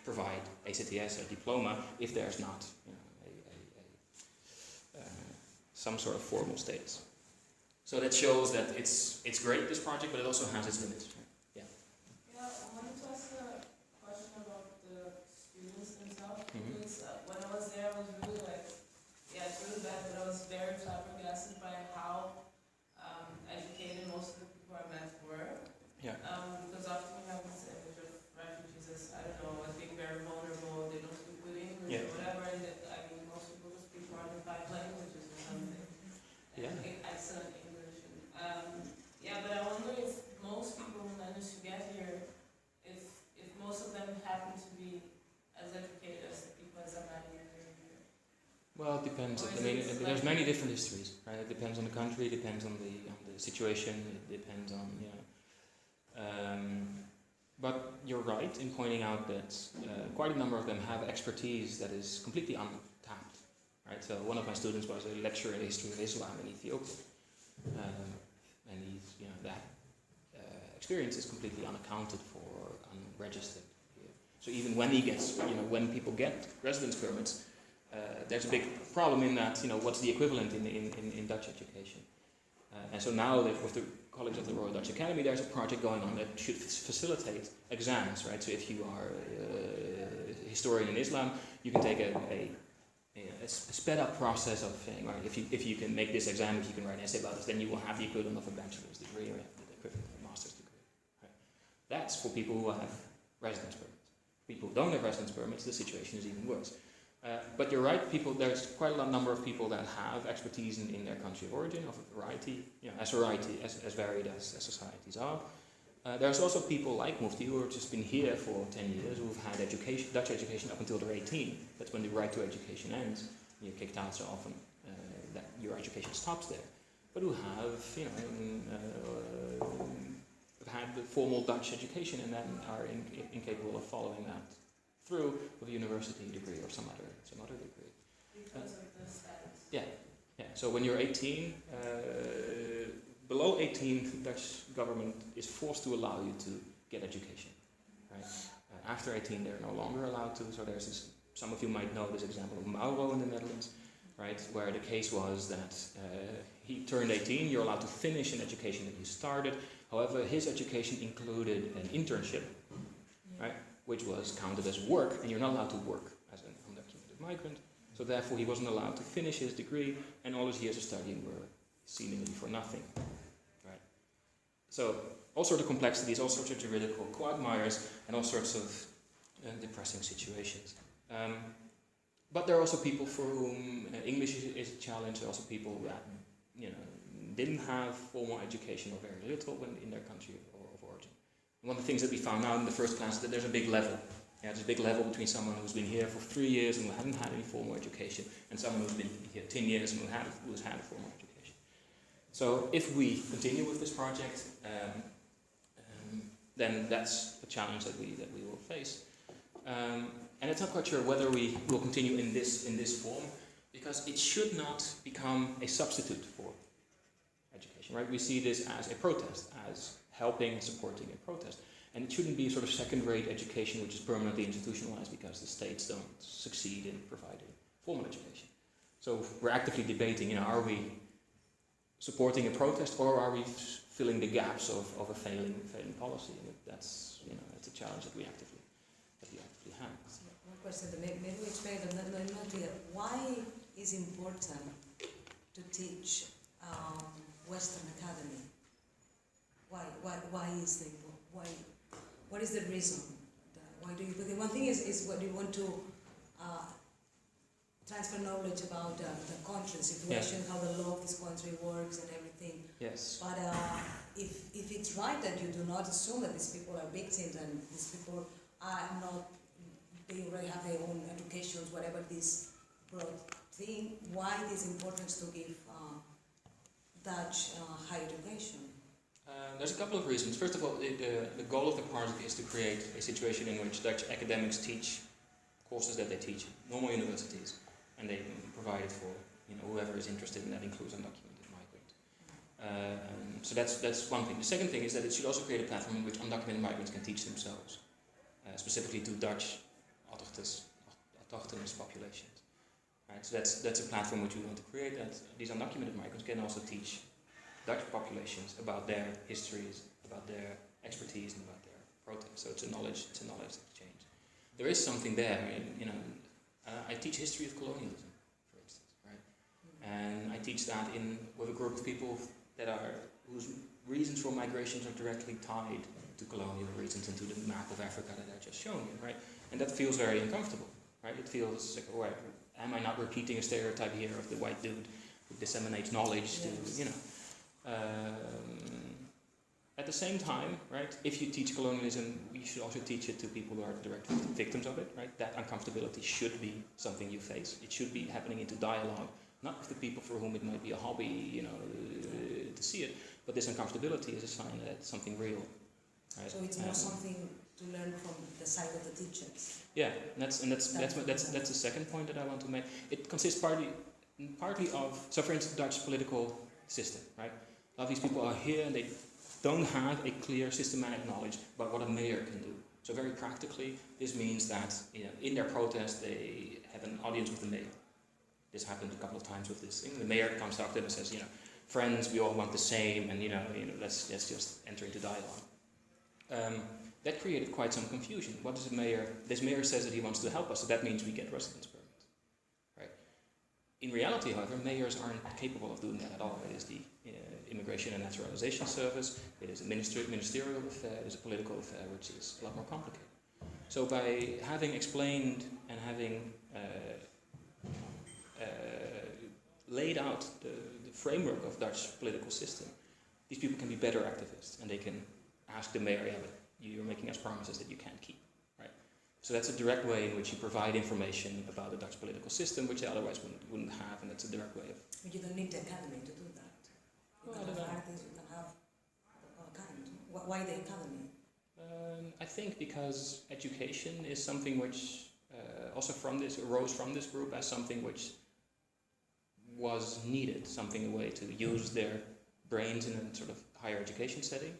provide ACTS, a diploma, if there's not some sort of formal status. So that shows that it's great, this project, but it also has its limits. Yeah. Yeah, I wanted to ask a question about the students themselves, because when I was there, I was really it's really bad, but I was very flabbergasted by how educated most of the people I met were. Yeah. Because often you have this image of refugees as, I don't know, as being very vulnerable, they don't speak good English or whatever, and most people just speak more than 5 languages or something. Excellent English. But I wonder if most people who manage to get here, if most of them happen to be as educated as the people as I'm here. Well, it depends. I mean, there's many different histories, right? It depends on the country, it depends on the situation, it depends on but you're right in pointing out that quite a number of them have expertise that is completely untapped, right? So one of my students was a lecturer in the history of Islam in Ethiopia, and he's that experience is completely unaccounted for, unregistered here. So even when he gets when people get residence permits, there's a big problem in that what's the equivalent in Dutch education, and so now with the College of the Royal Dutch Academy, there's a project going on that should facilitate exams, right? So if you are a historian in Islam, you can take a sped up process of saying, right, if you can make this exam, if you can write an essay about this, then you will have the equivalent of a bachelor's degree or the equivalent of a master's degree. Right? That's for people who have residence permits. People who don't have residence permits, the situation is even worse. But you're right, there's quite a number of people that have expertise in their country of origin, of a variety, as varied as societies are. There's also people like Mufti who have just been here for 10 years, who've had Dutch education up until they're 18. That's when the right to education ends. You're kicked out so often that your education stops there. But who have, have had the formal Dutch education and then are incapable of following that through with a university degree or some other degree. Because of the status. Yeah. So when you're 18, below 18, the Dutch government is forced to allow you to get education. Right. After 18, they're no longer allowed to. So there's this. Some of you might know this example of Mauro in the Netherlands, right, where the case was that he turned 18. You're allowed to finish an education that you started. However, his education included an internship, right, which was counted as work, and you're not allowed to work as an undocumented migrant. So therefore, he wasn't allowed to finish his degree, and all his years of studying were seemingly for nothing, right? So all sorts of complexities, all sorts of juridical quagmires, and all sorts of depressing situations. But there are also people for whom English is a challenge. There are also people that didn't have formal education or very little when in their country of origin. One of the things that we found out in the first class is that there's a big level. Yeah, there's a big level between someone who's been here for 3 years and who hasn't had any formal education, and someone who's been here 10 years and who's had a formal education. So if we continue with this project, then that's a challenge that we will face. And it's not quite sure whether we will continue in this form, because it should not become a substitute for education, right? We see this as a protest, as helping, supporting a protest. And it shouldn't be sort of second-rate education which is permanently institutionalized because the states don't succeed in providing formal education. So we're actively debating, are we supporting a protest, or are we filling the gaps of a failing policy? And that's a challenge that we actively have. So one question that maybe we explained not clear. Why is important to teach Western Academy? Why is the why? What is the reason? Why do you? Because one thing is what you want to transfer knowledge about the country situation, how the law of this country works, and everything. Yes. But if it's right that you do not assume that these people are victims and these people are not, they already have their own educations, whatever this broad thing, why it is important to give Dutch higher education? There's a couple of reasons. First of all, the goal of the project is to create a situation in which Dutch academics teach courses that they teach at normal universities, and they provide it for whoever is interested, and that includes undocumented migrants. So that's one thing. The second thing is that it should also create a platform in which undocumented migrants can teach themselves, specifically to Dutch autochthonous populations. Right? So that's a platform which we want to create, that these undocumented migrants can also teach Dutch populations about their histories, about their expertise, and about their protests. So it's a knowledge exchange. There is something there. I teach history of colonialism, for instance, right? And I teach that with a group of people whose reasons for migrations are directly tied to colonial reasons and to the map of Africa that I just shown you, right? And that feels very uncomfortable, right? It feels like, oh, am I not repeating a stereotype here of the white dude who disseminates knowledge to, At the same time, right, if you teach colonialism, you should also teach it to people who are direct victims of it, right? That uncomfortability should be something you face. It should be happening into dialogue, not with the people for whom it might be a hobby, to see it, but this uncomfortability is a sign that it's something real. Right? So it's more something to learn from the side of the teachers. Yeah, that's the second point that I want to make. It consists partly of, so for instance, Dutch political system, right? A lot of these people are here and they don't have a clear systematic knowledge about what a mayor can do. So very practically, this means that in their protest they have an audience with the mayor. This happened a couple of times with this thing. The mayor comes up to them and says, friends, we all want the same, and let's just enter into dialogue. That created quite some confusion. What is a mayor? This mayor says that he wants to help us, so that means we get residence permits, right? In reality, however, mayors aren't capable of doing that at all. It is the Immigration and Naturalization Service. It is a ministerial affair. It is a political affair, which is a lot more complicated. So by having explained and having laid out the framework of Dutch political system, these people can be better activists, and they can ask the mayor, but you're making us promises that you can't keep, right? So that's a direct way in which you provide information about the Dutch political system, which they otherwise wouldn't have, and that's a direct way of... But you don't need the academy to do that. You can have artists, you can have all kind. Why the academy? I think because education is something which arose from this group as something which was needed, a way to use their brains in a sort of higher education setting,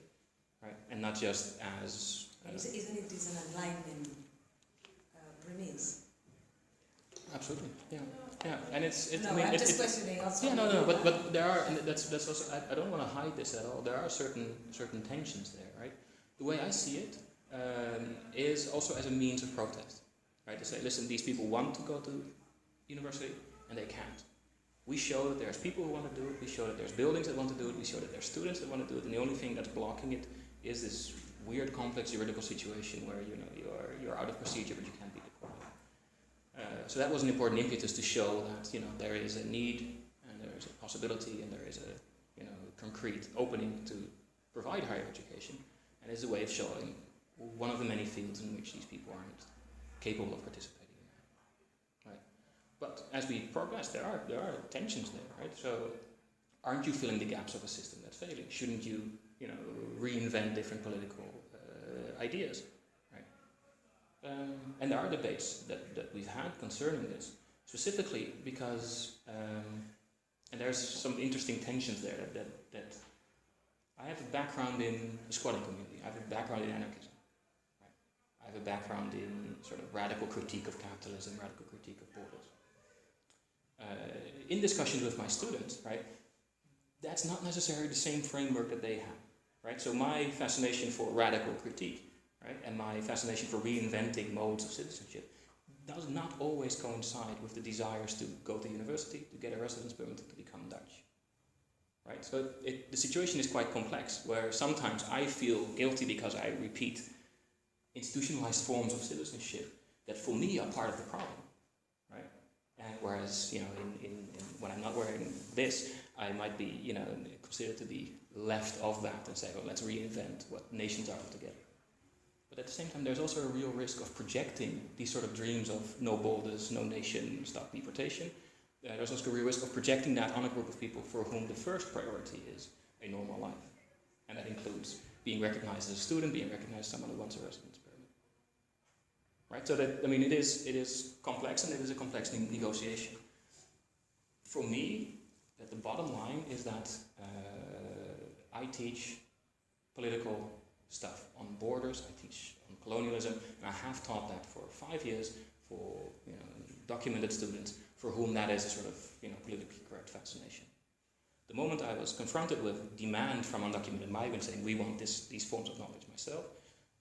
right? And not just as... Isn't it an enlightenment premise? Absolutely, yeah, and it's. No, I'm just questioning also. Yeah, no, but there are, and that's also. I don't want to hide this at all. There are certain tensions there, right? The way I see it is also as a means of protest, right? To say, listen, these people want to go to university and they can't. We show that there's people who want to do it. We show that there's buildings that want to do it. We show that there's students that want to do it. And the only thing that's blocking it is this weird, complex juridical situation where you're out of procedure, but you can't be deported. So that was an important impetus to show that there is a need and there is a possibility and there is a concrete opening to provide higher education, and it's a way of showing one of the many fields in which these people aren't capable of participating in that. Right? But as we progress, there are tensions there, right? So aren't you filling the gaps of a system that's failing? Shouldn't you reinvent different political ideas? And there are debates that we've had concerning this, specifically because, and there's some interesting tensions there that I have a background in the squatting community, I have a background in anarchism, right? I have a background in sort of radical critique of capitalism, radical critique of borders. In discussions with my students, right, that's not necessarily the same framework that they have, right? So my fascination for radical critique, right, and my fascination for reinventing modes of citizenship does not always coincide with the desires to go to university, to get a residence permit, to become Dutch, right? So the situation is quite complex, where sometimes I feel guilty because I repeat institutionalized forms of citizenship that for me are part of the problem, right? And whereas, you know, when I'm not wearing this, I might be, you know, considered to be left of that and say, well, let's reinvent what nations are together. But at the same time, there's also a real risk of projecting these sort of dreams of no borders, no nation, stop deportation. There's also a real risk of projecting that on a group of people for whom the first priority is a normal life. And that includes being recognized as a student, being recognized as someone who wants a residence permit. Right? So that, I mean, it is complex, and it is a complex negotiation. For me, the bottom line is that I teach political stuff on borders, I teach on colonialism, and I have taught that for 5 years for, you know, documented students for whom that is a sort of, you know, politically correct fascination. The moment I was confronted with demand from undocumented migrants saying we want these forms of knowledge myself,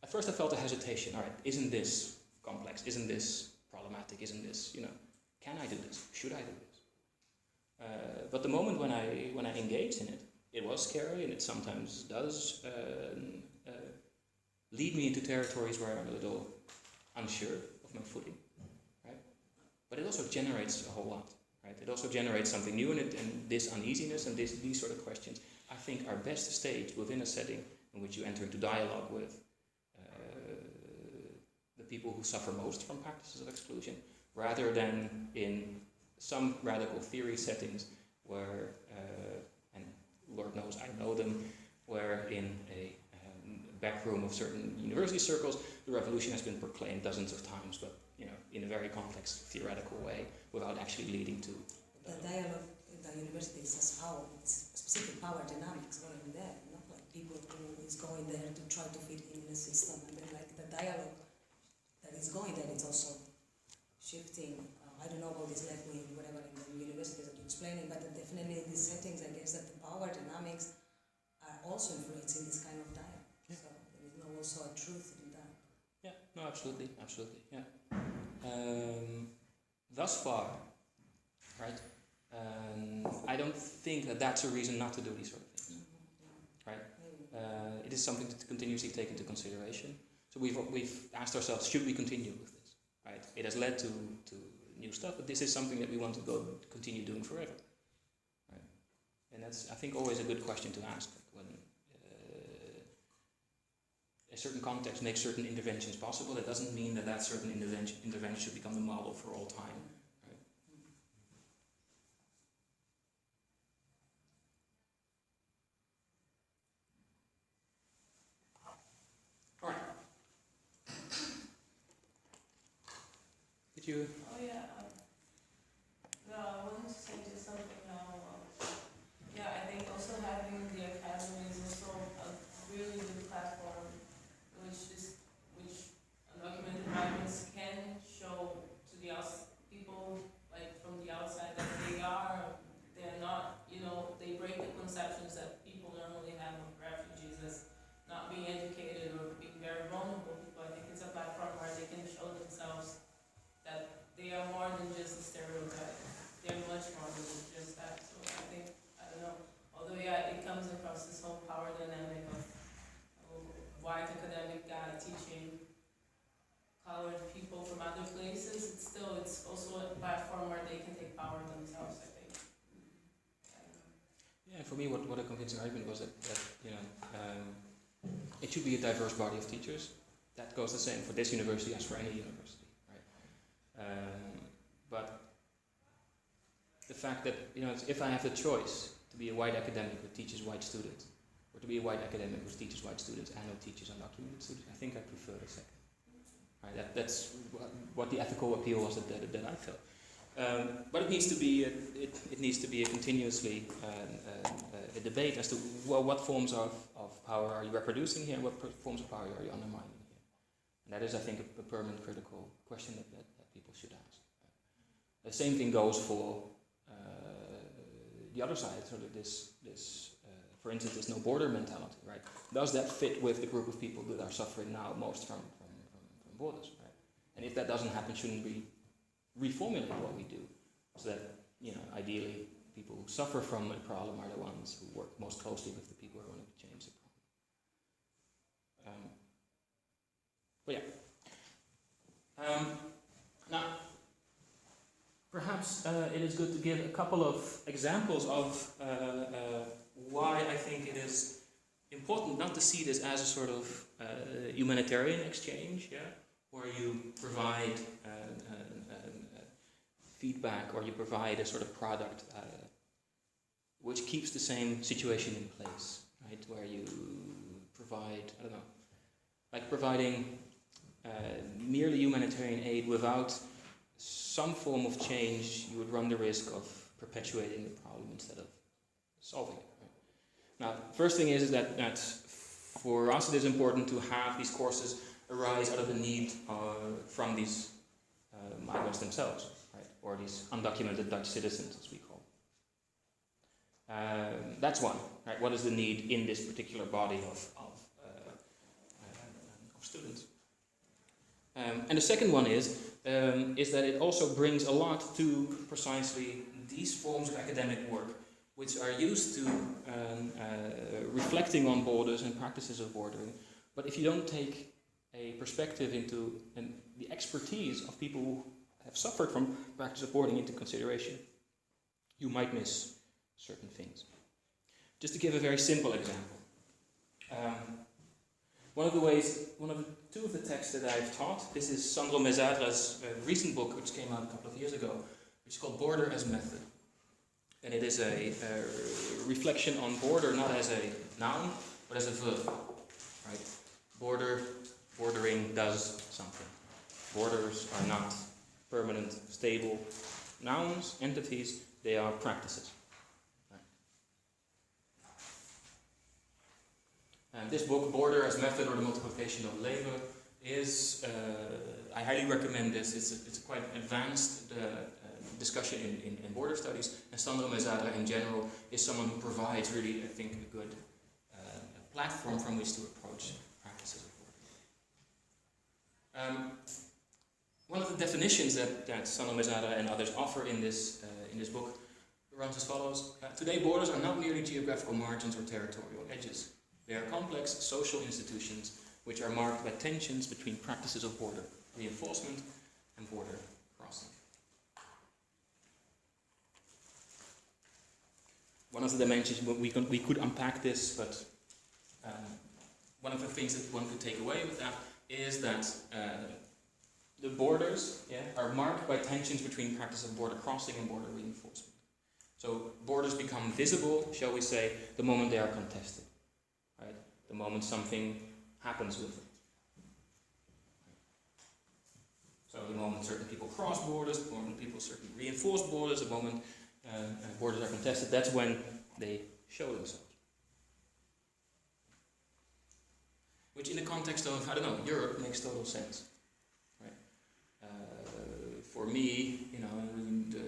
at first I felt a hesitation. All right, isn't this complex? Isn't this problematic? Isn't this, you know, can I do this? Should I do this? But the moment when I engaged in it, it was scary, and it sometimes does lead me into territories where I'm a little unsure of my footing, right? But it also generates a whole lot, right? It also generates something new in it, and this uneasiness and these sort of questions, I think, are best staged within a setting in which you enter into dialogue with the people who suffer most from practices of exclusion, rather than in some radical theory settings where, and Lord knows I know them, where in a back room of certain university circles, the revolution has been proclaimed dozens of times, but, you know, in a very complex theoretical way, without actually leading to the dialogue in the universities has power, it's specific power dynamics going there, not like people who is going there to try to fit in the system, and then like the dialogue that is going there, it's also shifting. I don't know about this left wing, whatever in the universities that you're explaining, but definitely in these settings, I guess that the power dynamics are also influencing this kind of dialogue. Yeah. So there is also a truth in that. Yeah, no, absolutely, yeah. Thus far, right, I don't think that that's a reason not to do these sort of things, right? It is something to continuously take into consideration. So we've asked ourselves, should we continue with this, right? It has led to new stuff, but this is something that we want to continue doing forever, right? And that's, I think, always a good question to ask when a certain context makes certain interventions possible. It doesn't mean that certain intervention should become the model for all time, right? All right. Did you? Oh yeah. No, I wanted to say just something now. Yeah, I think also having the academy is also a really good platform, which undocumented migrants can show to the people like from the outside that they're not, you know, they break the conceptions that people normally have of refugees as not being educated or being very vulnerable people. I think it's a platform where they can show themselves that they are more than just a stereotype. They're much more than just that. So I think, I don't know, although yeah, it comes across this whole power dynamic of white academic guy teaching colored people from other places, it's also a platform where they can take power themselves, I think. Yeah, for me, what a convincing argument was that you know, it should be a diverse body of teachers. That goes the same for this university as for any university, right? But the fact that, you know, if I have the choice to be a white academic who teaches white students, or to be a white academic who teaches white students and who teaches undocumented students, I think I prefer the second. Right? That's what the ethical appeal was that I felt. But it needs to be a continuously a debate as to, well, what forms of power are you reproducing here, and what forms of power are you undermining here. And that is, I think, a permanent critical question that people should ask. The same thing goes for the other side, sort of this for instance, this no border mentality, right? Does that fit with the group of people that are suffering now most from borders, right? And if that doesn't happen, shouldn't we reformulate what we do so that, ideally, people who suffer from a problem are the ones who work most closely with the people who want to change the problem. But yeah. Now, perhaps it is good to give a couple of examples of why I think it is important not to see this as a sort of humanitarian exchange, yeah, where you provide feedback or you provide a sort of product which keeps the same situation in place, right? Where you provide, I don't know, like providing merely humanitarian aid without some form of change, you would run the risk of perpetuating the problem instead of solving it. Right? Now, first thing is that for us it is important to have these courses arise out of the need from these migrants themselves, right? Or these undocumented Dutch citizens, as we call them. That's one, right? What is the need in this particular body of students? And the second one is that it also brings a lot to precisely these forms of academic work, which are used to reflecting on borders and practices of bordering. But if you don't take a perspective into the expertise of people who have suffered from practice of bordering into consideration, you might miss certain things. Just to give a very simple example. Two of the texts that I've taught, this is Sandro Mesadra's recent book, which came out a couple of years ago, which is called Border as Method. And it is a reflection on border not as a noun, but as a verb. Right? Bordering does something. Borders are not permanent, stable nouns, entities, they are practices. And this book, Border as Method or the Multiplication of Labor, is, I highly recommend this. It's a quite advanced discussion in border studies, and Sandro Mesadra in general is someone who provides really, I think, a good platform from which to approach practices of bordering. One of the definitions that Sandro Mesadra and others offer in this book runs as follows. Today, borders are not merely geographical margins or territorial edges. They are complex social institutions which are marked by tensions between practices of border reinforcement and border crossing. One of the dimensions, we could unpack this, but one of the things that one could take away with that is that the borders are marked by tensions between practice of border crossing and border reinforcement. So borders become visible, shall we say, the moment they are contested. Right? The moment something happens with it. So the moment certain people cross borders, the moment people certain reinforce borders, the moment borders are contested, that's when they show themselves. Which in the context of, I don't know, Europe makes total sense. Right? For me, the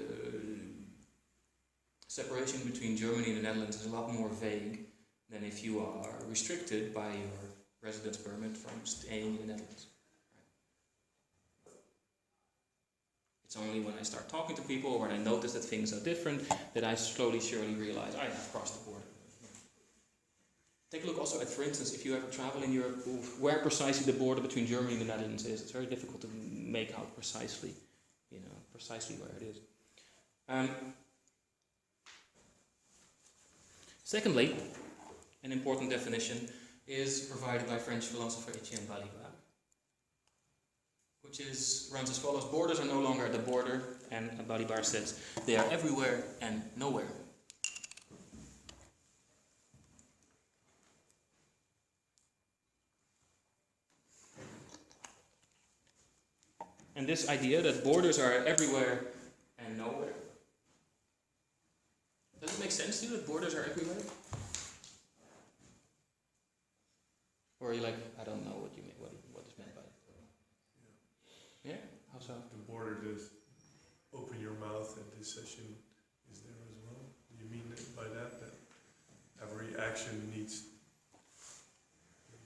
separation between Germany and the Netherlands is a lot more vague than if you are restricted by your residence permit from staying in the Netherlands. Right? It's only when I start talking to people or when I notice that things are different that I slowly, surely realize I have crossed the border. Take a look also at, for instance, if you ever travel in Europe, where precisely the border between Germany and the Netherlands is. It's very difficult to make out precisely, precisely where it is. Secondly, an important definition is provided by French philosopher Etienne Balibar, which runs as follows: borders are no longer at the border, and Balibar says they are everywhere and nowhere. And this idea that borders are everywhere and nowhere, does it make sense to you that borders are everywhere? Or are you like, I don't know what you mean, what is meant by it? Yeah? How so? The border is open your mouth and this session is there as well. You mean that action needs,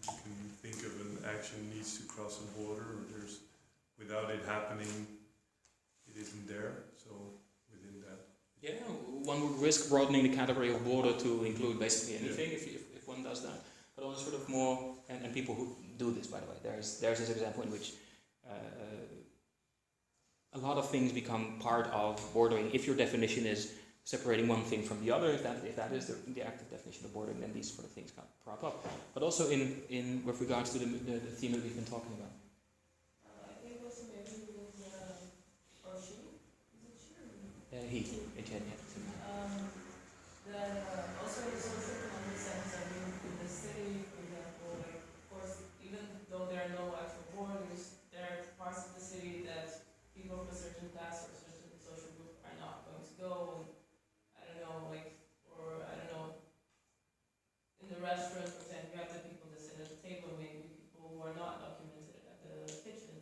you can think of an action needs to cross a border, or there's, without it happening, it isn't there, so within that. Yeah, one would risk broadening the category of border to include basically anything if one does that. But also sort of more, and people who do this, by the way, there's this example in which a lot of things become part of bordering. If your definition is separating one thing from the other, if that is the active definition of bordering, then these sort of things can crop up. But also in with regards to the theme that we've been talking about. I think also maybe with or she, is it she or He. Also in the social economic sense, I mean, in the city, for example, like, of course, even though there are no actual borders, there are parts of the city that people of a certain class or a certain social group are not going to go, and I don't know, like, or I don't know, in the restaurant, for example, you have the people that sit at the table, maybe people who are not documented at the kitchen,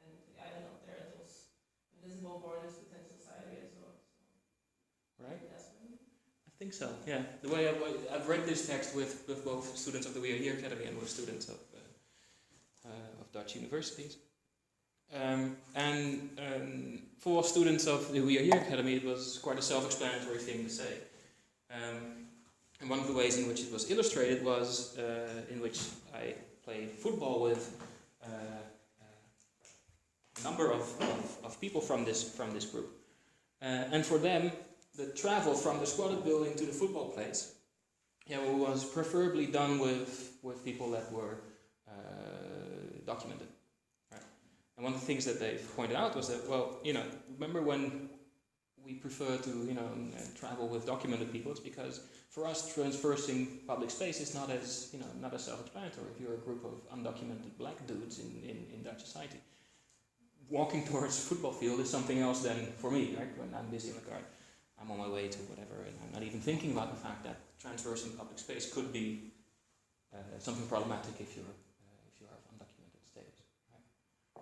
and I don't know, there are those invisible borders within society as well. So. Right? That's maybe. I think so, yeah. The way I've read this text with both students of the We Are Here Academy and with students of Dutch universities. For students of the We Are Here Academy, it was quite a self-explanatory thing to say. And one of the ways in which it was illustrated was in which I played football with a number of people from this group. And for them, the travel from the squatted building to the football place was preferably done with people that were documented. Right? And one of the things that they pointed out was that, well, remember when we prefer to, travel with documented people? It's because for us, traversing public space is not as self-explanatory. If you're a group of undocumented black dudes in Dutch society, walking towards a football field is something else than for me, right? When I'm busy in the car, I'm on my way to whatever, and I'm not even thinking about the fact that traversing public space could be something problematic if you have undocumented status. Right?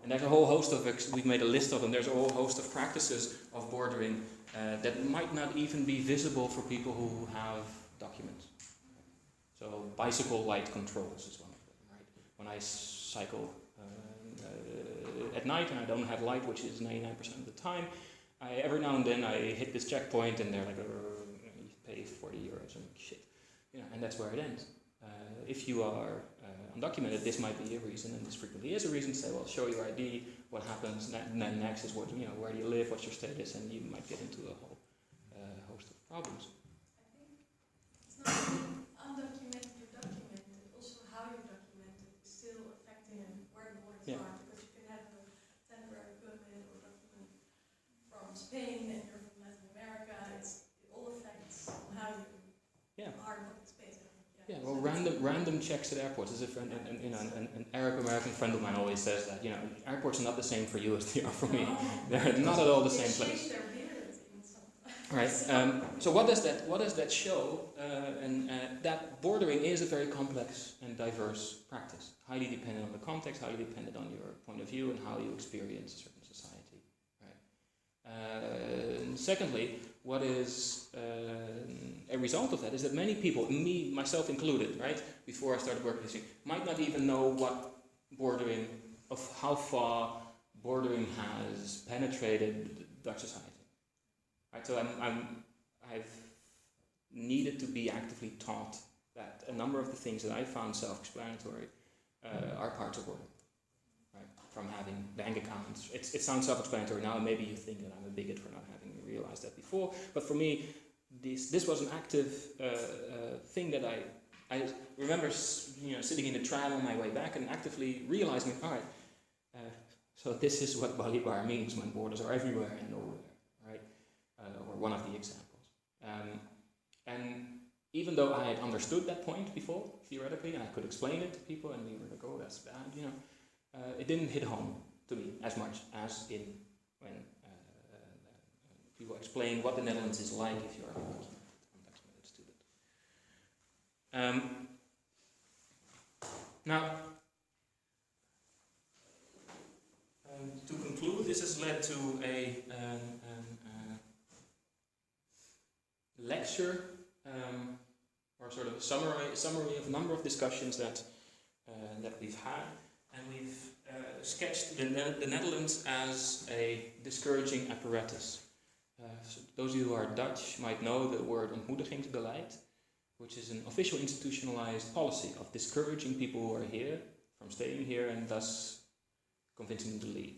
And there's a whole host of, we've made a list of them, there's a whole host of practices of bordering that might not even be visible for people who have documents. So bicycle light controls is one of them, right? When I cycle at night and I don't have light, which is 99% of the time, every now and then I hit this checkpoint and they're like, you pay 40 euros and shit. And that's where it ends. If you are undocumented, this might be a reason, and this frequently is a reason to say, well, show your ID, what happens, then next is what, where do you live, what's your status, and you might get into a whole host of problems. I think it's not only undocumented or documented, also how you document it is still affecting where the borders are, because you can have a temporary permit or document from Spain and you're from Latin America. It all affects how you are in public space. Yeah, well, random checks at airports. As if an Arab American friend of mine always says that airports are not the same for you as they are for me. They're not at all the same place. Right. So what does that show? That bordering is a very complex and diverse practice, highly dependent on the context, highly dependent on your point of view and how you experience a certain society. Right. Secondly, what is a result of that is that many people, me, myself included, right, before I started working this, might not even know what bordering, of how far bordering has penetrated Dutch society. Right, so I've needed to be actively taught that a number of the things that I found self-explanatory are parts of bordering. Right, from having bank accounts. It sounds self-explanatory now, and maybe you think that I'm a bigot for not having realized that before. But for me, this was an active thing that I remember, sitting in the tram on my way back and actively realizing, all right, so this is what Balibar means when borders are everywhere and nowhere, right? Or one of the examples. And even though I had understood that point before, theoretically, and I could explain it to people, and we were like, oh, that's bad, it didn't hit home to me as much as when people explain what the Netherlands is like if you are an undocumented student. Now, to conclude, this has led to a lecture, or sort of a summary of a number of discussions that we've had, and we've sketched the Netherlands as a discouraging apparatus. So those of you who are Dutch might know the word ontmoedigingsbeleid, which is an official institutionalized policy of discouraging people who are here from staying here and thus convincing them to leave.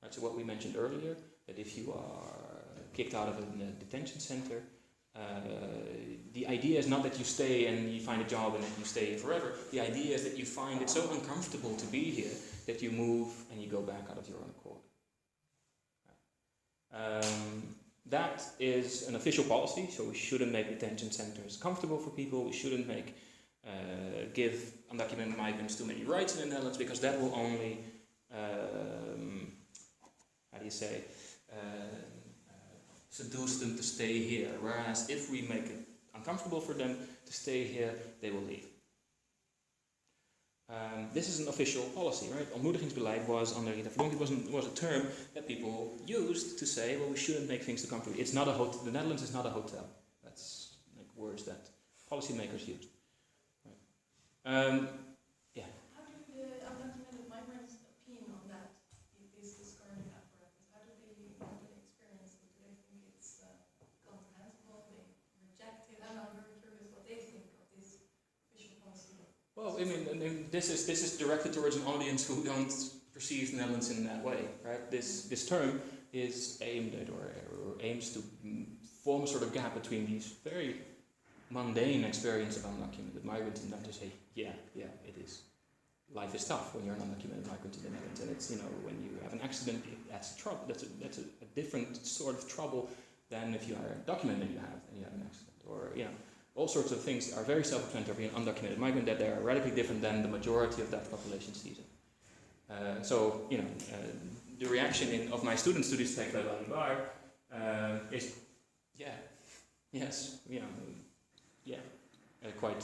Right, so what we mentioned earlier, that if you are kicked out of a detention center, the idea is not that you stay and you find a job and that you stay forever. The idea is that you find it so uncomfortable to be here that you move and you go back out of your own accord. That is an official policy, so we shouldn't make detention centers comfortable for people. We shouldn't give undocumented migrants too many rights in the Netherlands, because that will only, seduce them to stay here. Whereas if we make it uncomfortable for them to stay here, they will leave. This is an official policy, right? Ontmoedigingsbeleid was under was a term that people used to say, well, we shouldn't make things too comfortable. It's not a hotel. The Netherlands is not a hotel. That's like words that policymakers used. Right. Yeah. How do the undocumented migrants opine on that? This discouraging apparatus. How do they experience it? Do they think it's comprehensible? They reject it? I'm very curious what they think of this official policy. Well, I mean, this is directed towards an audience who don't perceive the Netherlands in that way, right? This term is aimed at or aims to form a sort of gap between these very mundane experience of undocumented migrants and them to say, yeah, it is. Life is tough when you're an undocumented migrant in the Netherlands, and it's, when you have an accident, that's trouble. That's a different sort of trouble than if you are documented and you have an accident, or all sorts of things are very self-explanatory being an undocumented migrant, that they are radically different than the majority of that population sees it. The reaction of my students to this text by Bar is, quite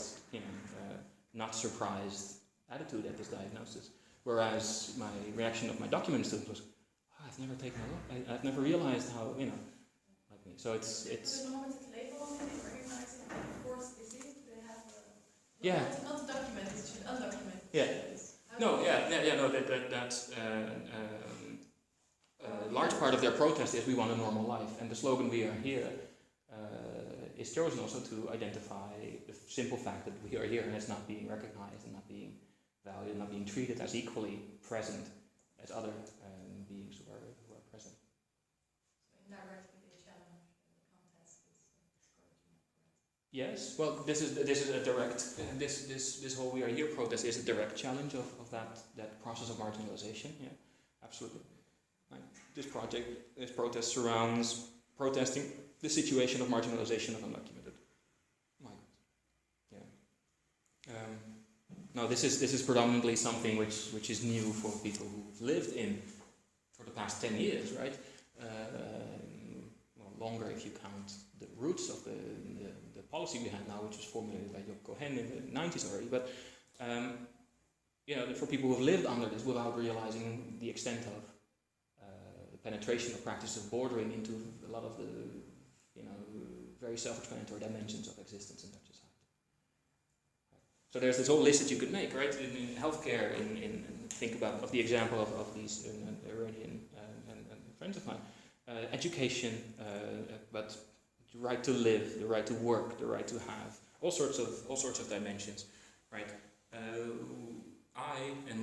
not surprised attitude at this diagnosis. Whereas my reaction of my document students was, I've never taken a look. I've never realized how like me. So it's. Put a normative label on it, recognize it, and of course this is they have not documented, it's just undocumented. Yeah. That's a large part of their protest is we want a normal life, and the slogan "We are here" is chosen also to identify the simple fact that we are here and it's not being recognized and not being valued, not being treated as equally present as other beings who are present. So indirectly they challenge the contest this discouraging. Yes, well, this is a direct this whole "We Are Here" protest is a direct challenge of that process of marginalization. Yeah, absolutely. Like this protest surrounds protesting the situation of marginalization of undocumented migrants. Yeah. Now this is predominantly something which is new for people who've lived in for the past 10 years, right? Longer if you count the roots of the policy we have now, which was formulated by Job Cohen in the 90s already. But for people who've lived under this without realizing the extent of the penetration of practice of bordering into a lot of the very self-explanatory dimensions of existence in Dutch society. So there's this whole list that you could make, right? In healthcare, think about the example of these Iranian and friends of mine. Education, but the right to live, the right to work, the right to have all sorts of dimensions, right?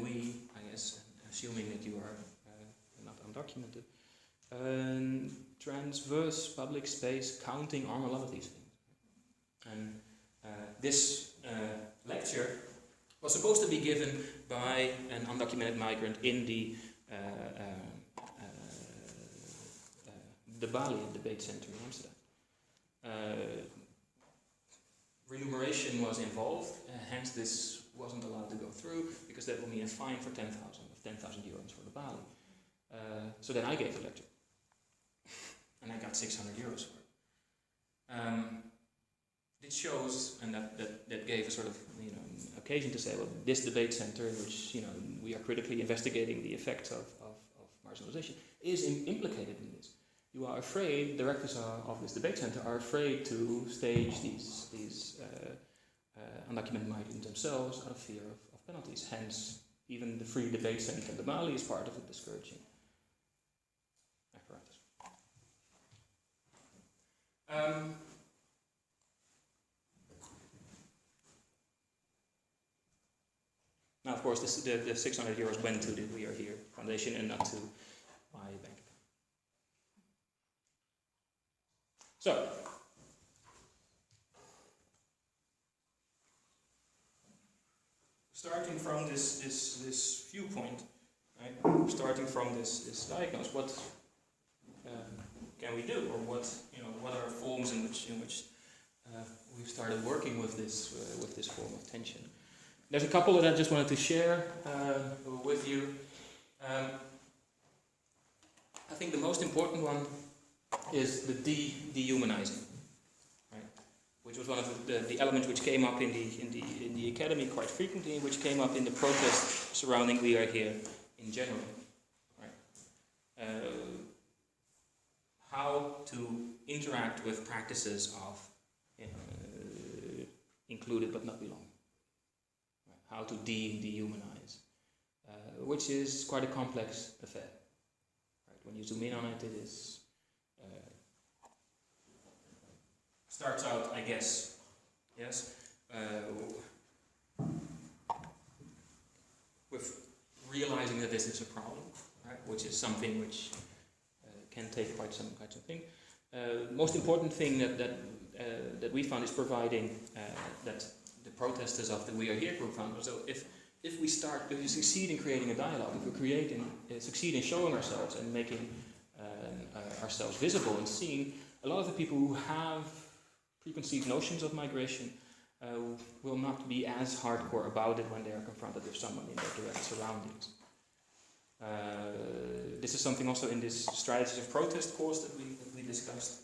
We, I guess, assuming that you are not undocumented, transverse public space, counting on a lot of these things. And this lecture was supposed to be given by an undocumented migrant in the Bali Debate Center in Amsterdam. Remuneration was involved, hence this wasn't allowed to go through, because that will mean a fine for 10,000 euros for the Bali. So then I gave the lecture. And I got 600 euros for it. It shows, and that gave a sort of occasion to say, well, this debate center, in which we are critically investigating the effects of marginalization, is implicated in this. You are afraid, directors of this debate center are afraid to stage these undocumented migrants themselves out of fear of penalties. Hence, even the free debate center in Mali is part of the discouraging apparatus. Now, of course, the 600 euros went to the We Are Here Foundation and not to my bank account. So, starting from this viewpoint, right? Starting from this diagnosis, what can we do, or what are forms in which we've started working with this form of tension? There's a couple that I just wanted to share with you. I think the most important one is the dehumanizing, right? Which was one of the elements which came up in the academy quite frequently, which came up in the protest surrounding We Are Here in general, right? How to interact with practices of included but not belong. How to dehumanize, which is quite a complex affair. Right? When you zoom in on it, it is starts out, I guess, yes, with realizing that this is a problem, right? Which is something which can take quite some thing. Most important thing that we found is providing that the protesters of the We Are Here group found. So if we succeed in creating a dialogue, if we succeed in showing ourselves and making ourselves visible and seen, a lot of the people who have preconceived notions of migration will not be as hardcore about it when they are confronted with someone in their direct surroundings. This is something also in this Strategies of Protest course that we discussed.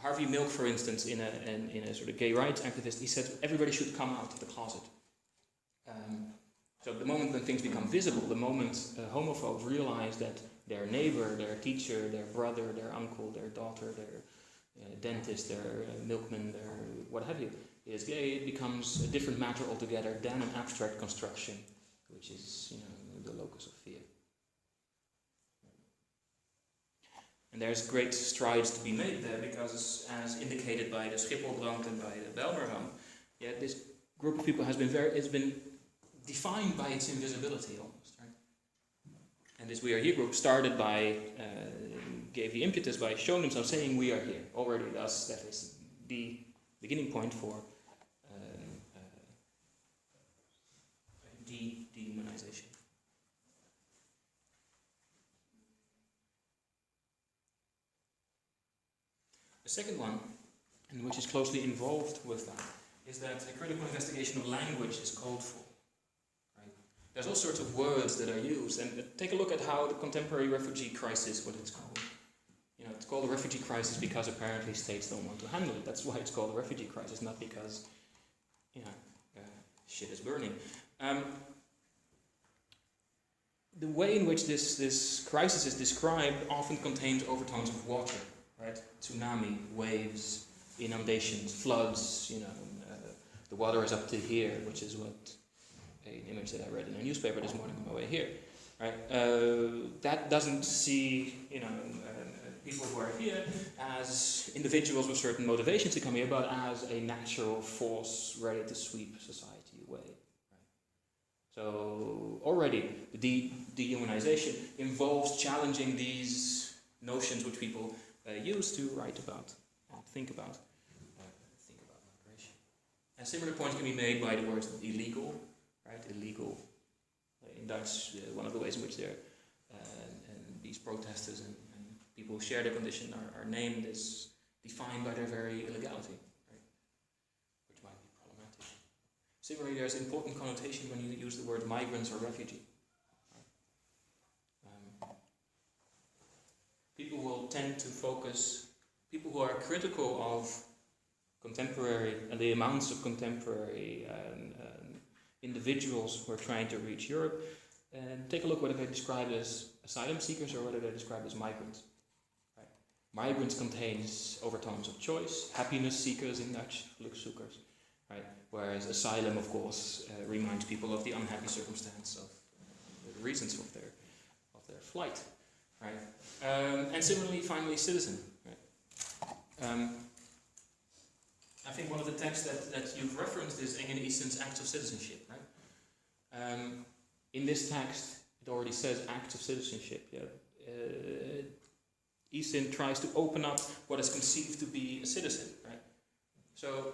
Harvey Milk, for instance, in a sort of gay rights activist, he said everybody should come out of the closet. So the moment when things become visible, the moment homophobes realize that their neighbor, their teacher, their brother, their uncle, their daughter, their dentist, their milkman, their what have you, is gay, it becomes a different matter altogether than an abstract construction, which is the locus of fear. And there's great strides to be made there because, as indicated by the Schipholbrand and by the Bijlmerramp, this group of people has been defined by its invisibility almost, right? And this We Are Here group started by, gave the impetus by showing themselves saying we are here already. Thus, that is the beginning point for dehumanization. The second one, and which is closely involved with that, is that a critical investigation of language is called for. Right? There's all sorts of words that are used, and take a look at how the contemporary refugee crisis, what it's called. It's called a refugee crisis because apparently states don't want to handle it. That's why it's called a refugee crisis, not because shit is burning. The way in which this crisis is described often contains overtones of water. Right, tsunami, waves, inundations, floods. The water is up to here, which is what an image that I read in a newspaper this morning on my way here. Right, that doesn't see people who are here as individuals with certain motivations to come here, but as a natural force ready to sweep society away. Right? So already the dehumanization involves challenging these notions which people used to write about and think about migration. And similar points can be made by the word illegal, right? Illegal. In Dutch, one of the ways in which these protesters and people who share their condition are named is defined by their very illegality, right? Which might be problematic. Similarly, there's important connotation when you use the word migrants or refugee. People will tend to focus, people who are critical of contemporary and the amounts of contemporary individuals who are trying to reach Europe, and take a look whether they describe as asylum seekers or whether they describe as migrants. Right? Migrants contains overtones of choice, happiness seekers in Dutch, gelukzoekers, right? Whereas asylum, of course, reminds people of the unhappy circumstance of the reasons of their flight, right? And similarly, finally, citizen, right? I think one of the texts that you've referenced is Engen Eason's Acts of Citizenship, right? In this text, it already says acts of citizenship. Yeah? Eason tries to open up what is conceived to be a citizen, right? So,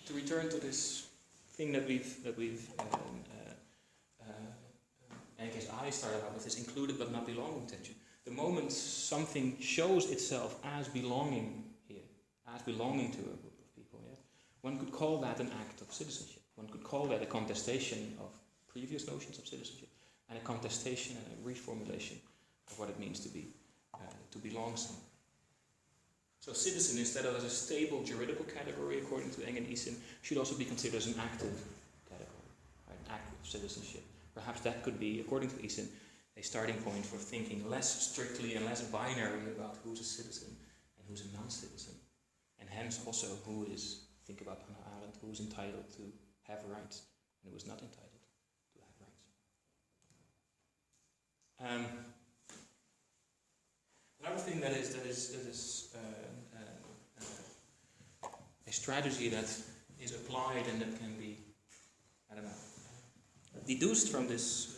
to return to this thing that we've and I guess I started out with this included but not belonging tension. The moment something shows itself as belonging here, as belonging to a group of people, yeah, one could call that an act of citizenship. One could call that a contestation of previous notions of citizenship and a contestation and a reformulation of what it means to belong somewhere. So citizen, instead of as a stable juridical category, according to Engen Eason, should also be considered as an active category, right? An act of citizenship. Perhaps that could be, according to Eason, a starting point for thinking less strictly and less binary about who's a citizen and who's a non-citizen. And hence also who is, think about Hannah Arendt, who's entitled to have rights and who is not entitled to have rights. Another thing that is a strategy that is applied and that can be, I don't know, deduced from this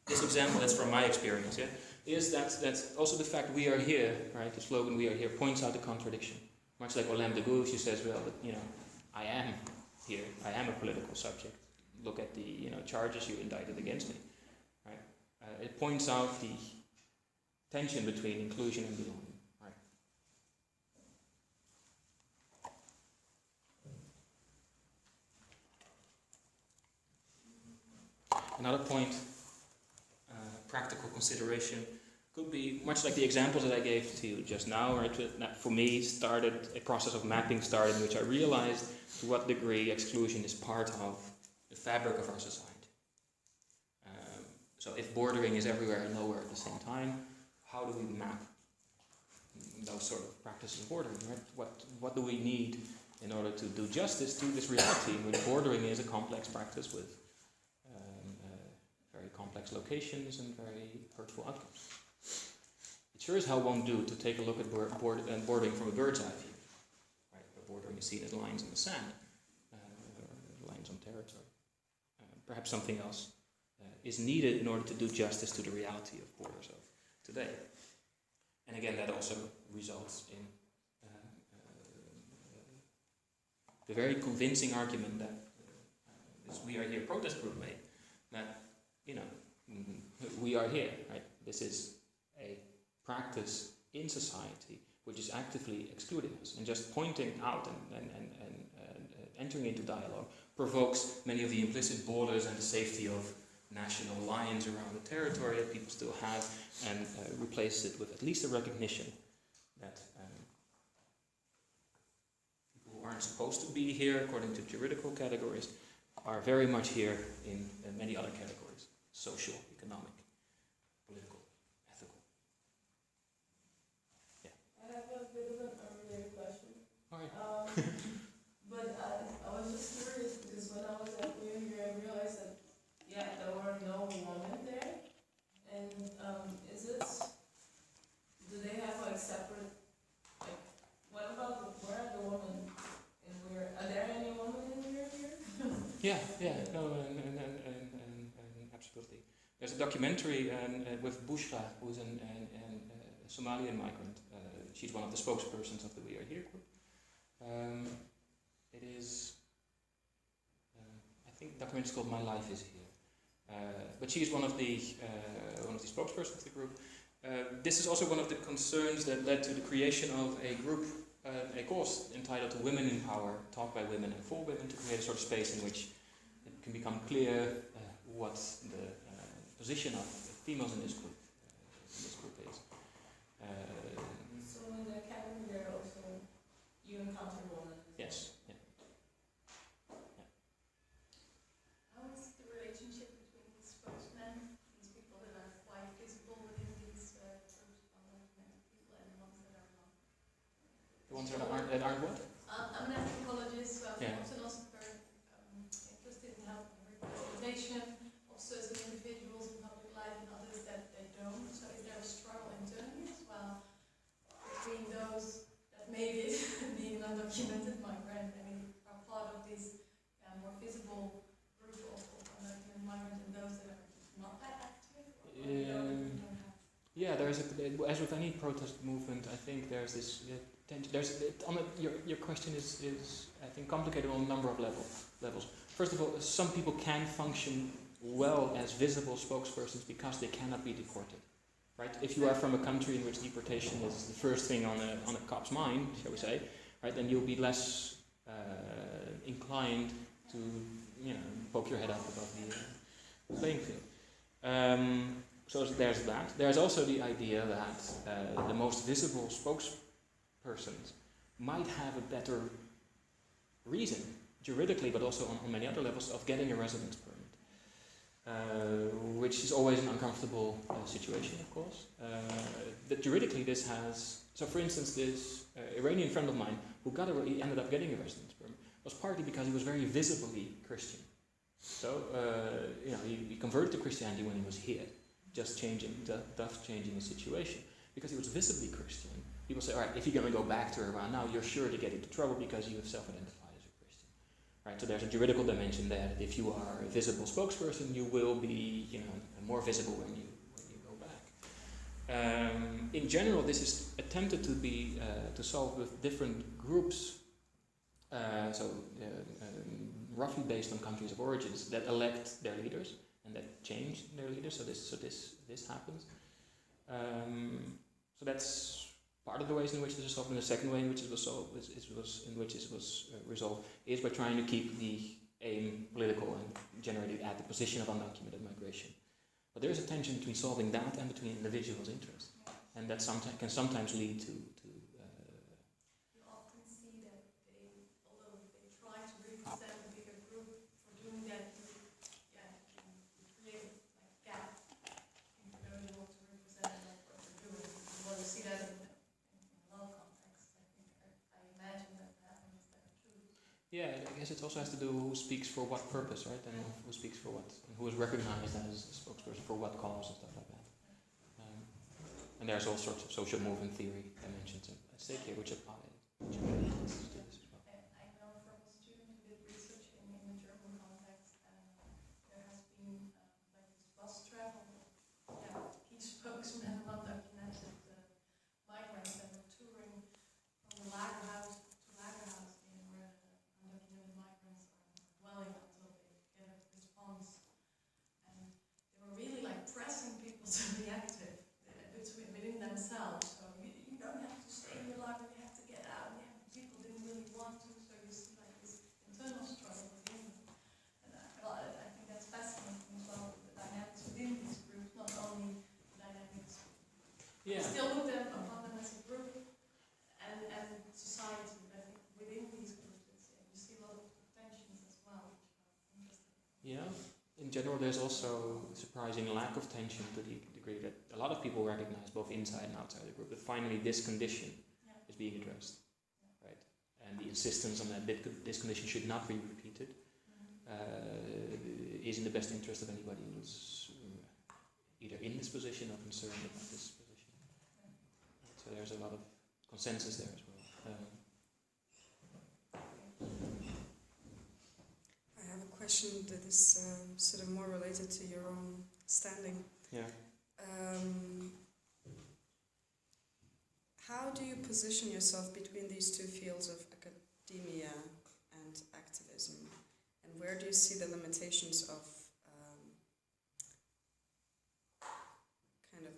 example, that's from my experience, yeah, is that also the fact we are here, right, the slogan "we are here" points out the contradiction. Much like Olympe de Gouges, she says, well, I am here, I am a political subject. Look at the charges you indicted against me, right? It points out the tension between inclusion and belonging, right? Another point, practical consideration, could be much like the examples that I gave to you just now, right? That for me started a process of mapping in which I realized to what degree exclusion is part of the fabric of our society. So if bordering is everywhere and nowhere at the same time, how do we map those sort of practices of bordering, right? What do we need in order to do justice to this reality in which bordering is a complex practice with very complex locations and very hurtful outcomes? It sure as hell won't do to take a look at bordering from a bird's eye view, right? Where bordering is seen as lines in the sand, or lines on territory. Perhaps something else is needed in order to do justice to the reality of borders of today. And again, that also results in the very convincing argument that this We Are Here protest group made, that, we are here, right? This is a practice in society which is actively excluding us, and just pointing out and entering into dialogue provokes many of the implicit borders and the safety of national lines around the territory that people still have, and replaces it with at least a recognition that people who aren't supposed to be here according to juridical categories are very much here in many other categories: social, economic, political, ethical. Yeah. I have a bit of an unrelated question. All right. But I was just curious because when I was at We Are Here, I realized that there were no women there. And do they have separate, what about where are the women and where, are there any women in We Are Here? No, and absolutely. There's a documentary with Bushra, who's a Somalian migrant. She's one of the spokespersons of the We Are Here group. It is, I think the documentary is called My Life Is Here. But she is one of the spokespersons of the group. This is also one of the concerns that led to the creation of a group, a course entitled Women in Power, taught by women and for women, to create a sort of space in which it can become clear what the position of females in this group is. So in the academy there also, you encounter women? Yes. Yeah. How is the relationship between the spokesmen, these people that are quite visible within these groups of undocumented people, and the ones that are not? The ones that aren't what? I'm an anthropologist, so I'm Yeah. often also very interested in helping representation of certain individuals in public life and others that they don't. So is there a struggle internally as well between those that made it, being an undocumented migrant, I mean, are part of this more visible group of undocumented migrants and those that are not that active? Or you don't have? Yeah, as with any protest movement, I think there's this tension. Your question is I think complicated on a number of levels. First of all, some people can function well as visible spokespersons because they cannot be deported, right? If you are from a country in which deportation is the first thing on a cop's mind, shall we say, right, then you'll be less inclined to poke your head up above the playing field. So there's that. There's also the idea that the most visible spokespersons might have a better reason, juridically, but also on many other levels, of getting a residence permit, which is always an uncomfortable situation, of course. But juridically, this has... So, for instance, this Iranian friend of mine who he ended up getting a residence permit was partly because he was very visibly Christian. So, he converted to Christianity when he was here, thus changing his situation. Because he was visibly Christian, people say, all right, if you're going to go back to Iran now, you're sure to get into trouble because you have self-identified as a Christian. Right? So there's a juridical dimension there that if you are a visible spokesperson, you will be more visible when you go back. In general, this is attempted to solve with different groups, roughly based on countries of origins, that elect their leaders and that change their leaders. So this happens. So that's part of the ways in which this is solved. And the second way in which it was solved resolved is by trying to keep the aim political and generated at the position of undocumented migration. But there is a tension between solving that and between individuals' interests, and that can sometimes lead to You often see that although they try to represent a bigger group, for doing that, you create a gap in those who want to represent what they're doing. You want to see that in a low context. I imagine that happens there too. Yeah, I guess it also has to do who speaks for what purpose, right? And who speaks for what, and who is recognized as a spokesperson for what cause and stuff like that. And there's all sorts of social movement theory dimensions at stake here, which apply to this as well. I know from a student who did research in the German context, there has been like this bus travel. He spokesman of undocumented migrants that were touring from the lagerhouse to lagerhouse where the undocumented migrants are dwelling until they get a response. And they were really like pressing people to be active within themselves. So you don't have to stay in the lager, you have to get out. People didn't really want to, so you see like this internal struggle within them. And I think that's fascinating as well, the dynamics within these groups, not only the dynamics. Yeah. Still look upon them as a group and society, but I think within these groups you see a lot of tensions as well, which are interesting. Yeah. In general, there's also a surprising lack of tension to the degree that a lot of people recognize, both inside and outside the group, that finally this condition is being addressed, right? And the insistence on that this condition should not be repeated is in the best interest of anybody who's either in this position or concerned about this position. So there's a lot of consensus there as well. I have a question that is sort of more related to your own standing. Yeah. How do you position yourself between these two fields of academia and activism? And where do you see the limitations of kind of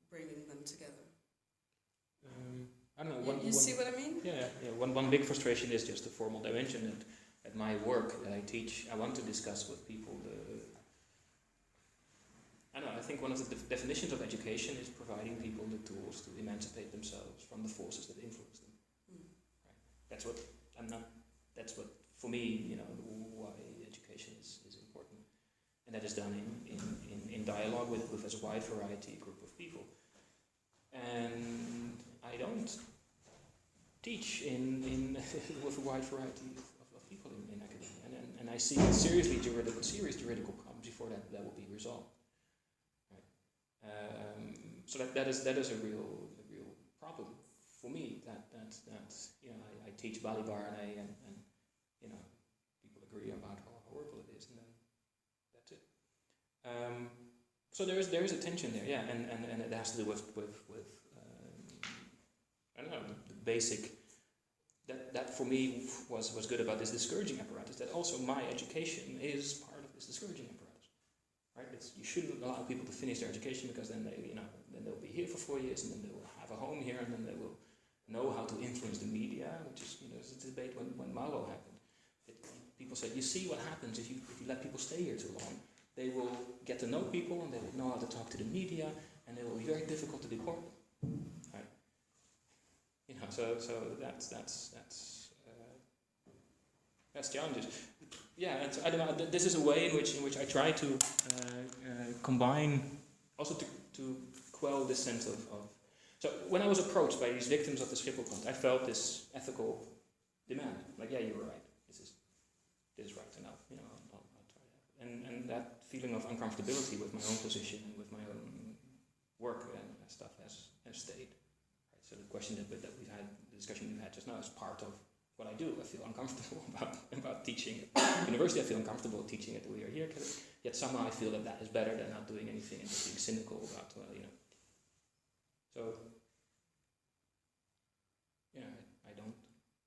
bringing them together? I don't know. You see what I mean? Yeah. One big frustration is just the formal dimension that at my work that I teach, I want to discuss with people I think one of the definitions of education is providing people the tools to emancipate themselves from the forces that influence them. Right? That's what for me, why education is important. And that is done in dialogue with as wide variety group of people. And I don't teach teach in with a wide variety of people in academia, and I see serious juridical problems before that will be resolved. Right. So that is a real problem for me. That you know, I teach Balibar and you know, people agree about how horrible it is, and then that's it. So there is a tension there, yeah, and it has to do with I don't know, the basic that for me was good about this discouraging apparatus. That also my education is part of this discouraging apparatus, right? You shouldn't allow people to finish their education, because then they'll be here for 4 years, and then they will have a home here, and then they will know how to influence the media, which is, you know, it's a debate when Malo happened. People said, you see what happens if you let people stay here too long. They will get to know people, and they will know how to talk to the media, and it will be very difficult to deport them. Right? You know, so that's challenges. Yeah, and so, I don't know. This is a way in which I try to combine, also to quell this sense of. So when I was approached by these victims of the Schipholkant, I felt this ethical demand, like, yeah, you were right. This is right enough. You know, I'll try that. And that feeling of uncomfortability with my own position and with my own work and stuff has stayed. Right? So the question that we've had, the discussion we've had just now, is part of what I do. I feel uncomfortable about teaching at university. I feel uncomfortable teaching it the way you're here, yet somehow I feel that is better than not doing anything and just being cynical about, well, you know. So, yeah, I don't.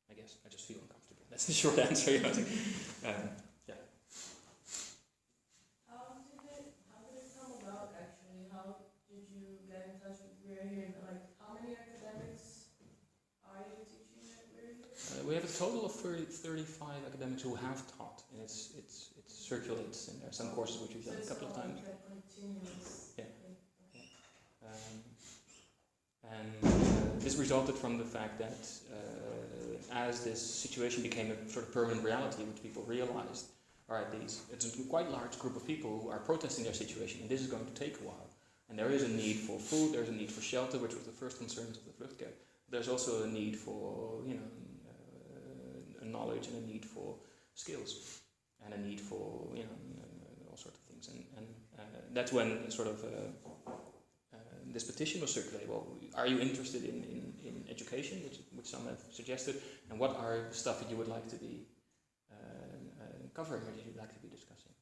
I guess I just feel uncomfortable. That's the short answer. You know. Yeah. How did it come about, actually? How did you get in touch with We're? Like, how many academics are you teaching at We're? We have a total of 35 academics who have taught, and it circulates in there. Some courses which we've done a couple of times. Yeah. And this resulted from the fact that as this situation became a sort of permanent reality, which people realized, all right, it's a quite large group of people who are protesting their situation, and this is going to take a while. And there is a need for food, there's a need for shelter, which was the first concerns of the Vluchtkerk. There's also a need for, you know, knowledge, and a need for skills, and a need for, you know, all sorts of things. And that's when sort of this petition was circulated. Well, are you interested in education, which some have suggested, and what are stuff that you would like to be covering, or that you'd like to be discussing?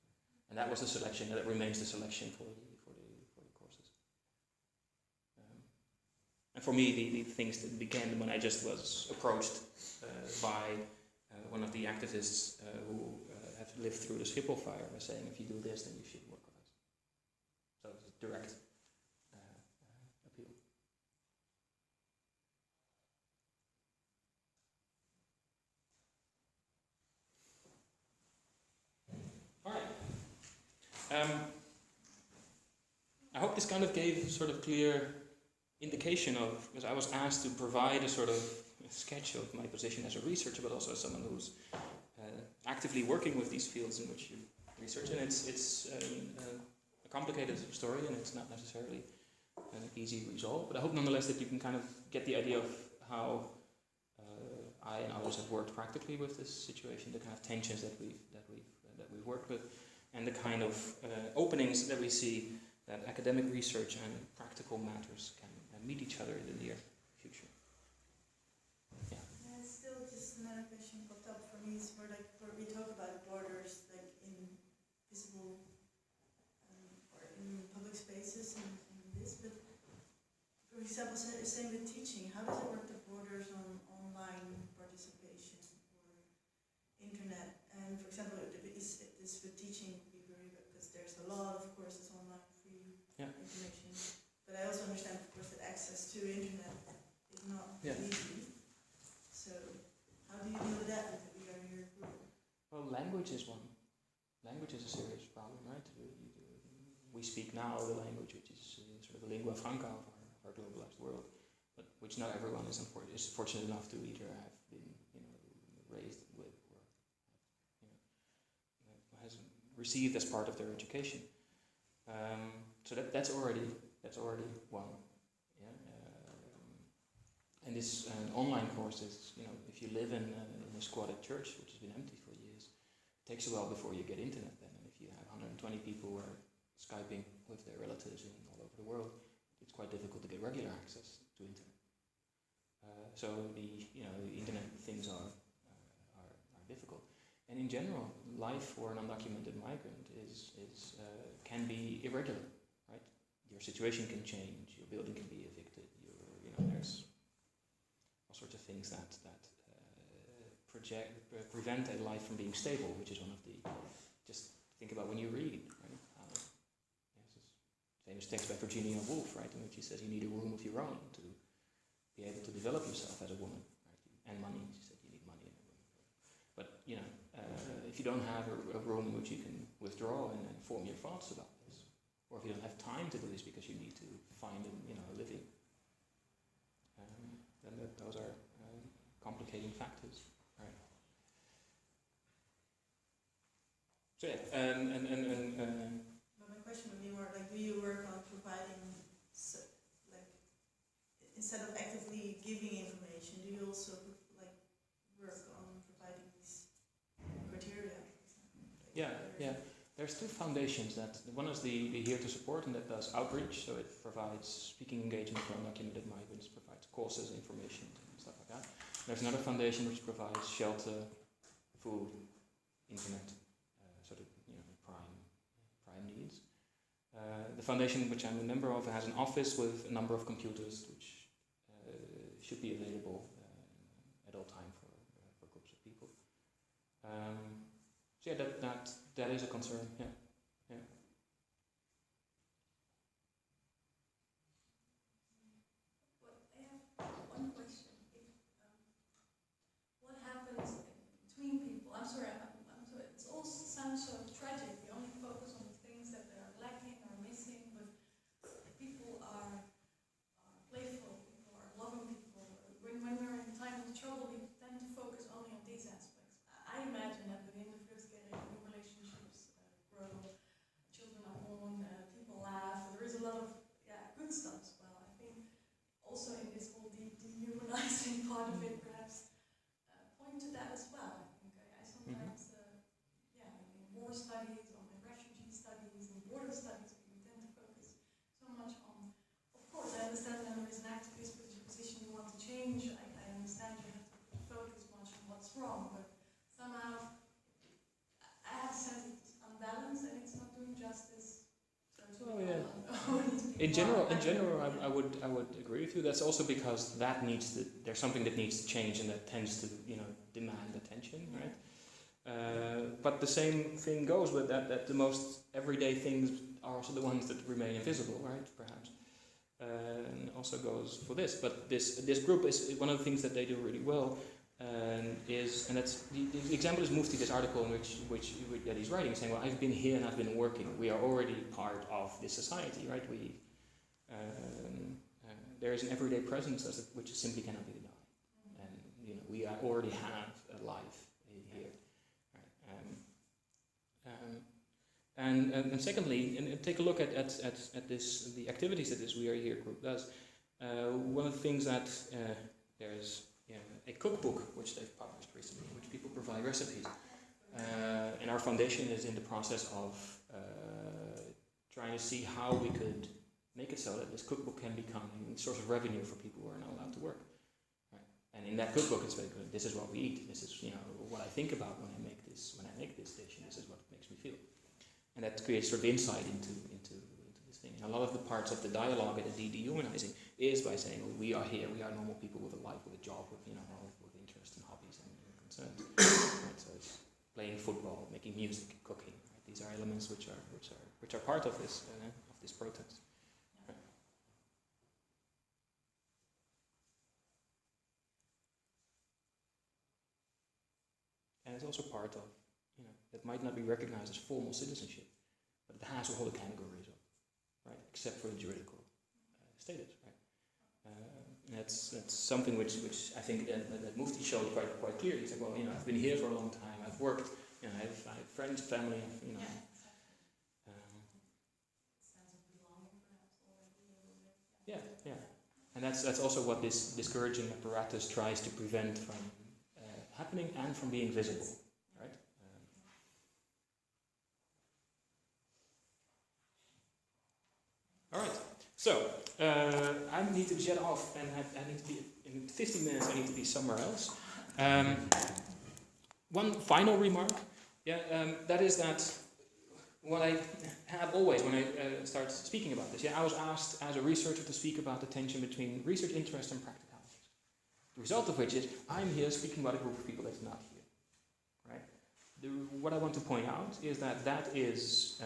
And that was the selection. That remains the selection for the courses. And for me, the things that began when I just was approached by one of the activists who have lived through the Schiphol fire, by saying, if you do this, then you should work with us. So it's a direct appeal. All right. I hope this kind of gave sort of clear indication of, because I was asked to provide a sort of sketch of my position as a researcher, but also as someone who's actively working with these fields in which you research, and it's a complicated story, and it's not necessarily an easy resolve. But I hope nonetheless that you can kind of get the idea of how I and others have worked practically with this situation, the kind of tensions that we've worked with, and the kind of openings that we see that academic research and practical matters can meet each other in the near future. Yeah. And still, just another question popped up for me is where we talk about borders, like in visible or in public spaces and this, but for example, saying with teaching, how does it work, the borders on online participation or internet? And for example, this with teaching would be very good because there's a lot of courses online, free information. But I also understand, of course, that access to internet is not easy. So how do you deal with that with your group? Well, language is one. Language is a serious problem, right? We speak now the language which is sort of the lingua franca of our globalized world, but which not everyone is fortunate enough to either have been, you know, raised with or has received as part of their education. So that's already one. Yeah. And this online course is, if you live in a squatted church, which has been empty for years, it takes a while before you get internet then. And if you have 120 people who are Skyping with their relatives all over the world, it's quite difficult to get regular access to internet. So the internet things are difficult. And in general, life for an undocumented migrant can be irregular, right? Your situation can change, your building can be evicted, there's all sorts of things that prevent a life from being stable, which is one of the, just think about when you read, right? Famous text by Virginia Woolf, right, in which he says you need a room of your own to be able to develop yourself as a woman, right? And money. She said you need money in a room. But if you don't have a room in which you can withdraw and form your thoughts about this, or if you don't have time to do this because you need to find a living, then those are complicating factors, right? So yeah, But my question would be more like, do you work on providing, instead of actively giving information, do you also work on providing these criteria? Yeah. There's two foundations. One is the Here to Support, and that does outreach, so it provides speaking engagement for undocumented migrants, provides courses, information, and stuff like that. There's another foundation which provides shelter, food, internet, sort of prime needs. The foundation which I'm a member of has an office with a number of computers which should be available at all time for groups of people. So yeah, that is a concern. Yeah. Well, I have one question. What happens between people? I'm sorry. It all sounds so tragic. We only focus on the things that are lacking or missing, but people are playful. People are loving people. When we're in time of trouble, we tend to focus only on these aspects. I imagine that within the first getting new relationships grow, children are born, people laugh. There is a lot of good stuff as well. I think also in this whole dehumanizing part of it, perhaps point to that as well. I think I sometimes, in war studies, on refugee studies, and border studies, we tend to focus so much on. Of course, I understand that there is an activist position you want to change. I understand you have to focus much on what's wrong, but somehow I have a sense it's unbalanced and it's not doing justice. Oh yeah. In general, I would agree with you. That's also because there's something that needs to change, and that tends to demand attention, right? But the same thing goes with that the most everyday things are also the ones that remain invisible, right? Perhaps, and also goes for this. But this group is one of the things that they do really well. And that's the example is Mufti, this article in which that he's writing, saying, well, I've been here and I've been working. We are already part of this society, right? There is an everyday presence which simply cannot be denied, and we already have a life here, right? And secondly, and take a look at the activities that this We Are Here group does. One of the things that there's a cookbook which they've published recently, in which people provide recipes. And our foundation is in the process of trying to see how we could make it so that this cookbook can become a source of revenue for people who are not allowed to work. Right? And in that cookbook, it's very good. This is what we eat. This is what I think about when I make this dish, and this is what makes me feel. And that creates sort of insight into this thing. And a lot of the parts of the dialogue and the dehumanizing is by saying, well, we are here, we are normal people with a life, with a job, with with interests and hobbies and concerns. Right? So it's playing football, making music, cooking. Right? These are elements which are part of this protest. Right? And it's also part of that might not be recognized as formal citizenship, but it has all the categories of, right, except for the juridical status, right? And that's something which I think that Mufti showed quite clearly. He said, well, I've been here for a long time. I've worked. I have friends, family. Sense of belonging, perhaps already a little bit. Yeah. And that's also what this discouraging apparatus tries to prevent from happening and from being visible, right? All right. So I need to jet off, and I need to be in 15 minutes. I need to be somewhere else. One final remark, that is that what I have always when I start speaking about this, I was asked as a researcher to speak about the tension between research interest and practicalities. The result of which is I'm here speaking about a group of people that's not here, right? What I want to point out is that is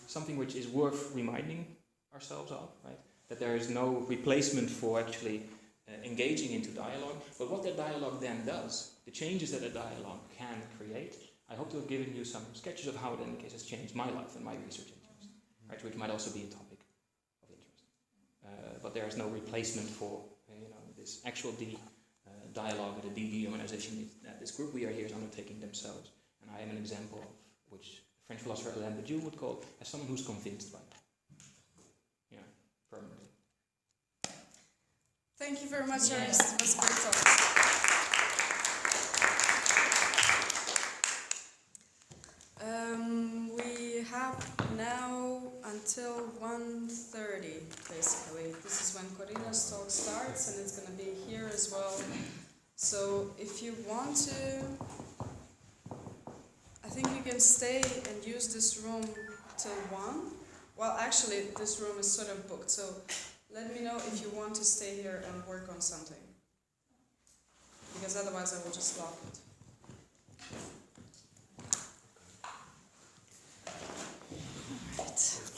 something which is worth reminding ourselves of, right? That there is no replacement for actually engaging into dialogue, but what that dialogue then does, the changes that a dialogue can create, I hope to have given you some sketches of how it in any case has changed my life and my research interest, right? Which might also be a topic of interest. But there is no replacement for this actual dialogue and the de-dehumanization that this group we are here is undertaking themselves. And I am an example of which French philosopher Alain Badiou would call as someone who's convinced by that. Permanently. Thank you very much, Ernst. It was a great talk. We have now until 1:30, basically. This is when Corina's talk starts, and it's going to be here as well. So if you want to, I think you can stay and use this room till 1. Well, actually, this room is sort of booked, so let me know if you want to stay here and work on something. Because otherwise I will just lock it. Right.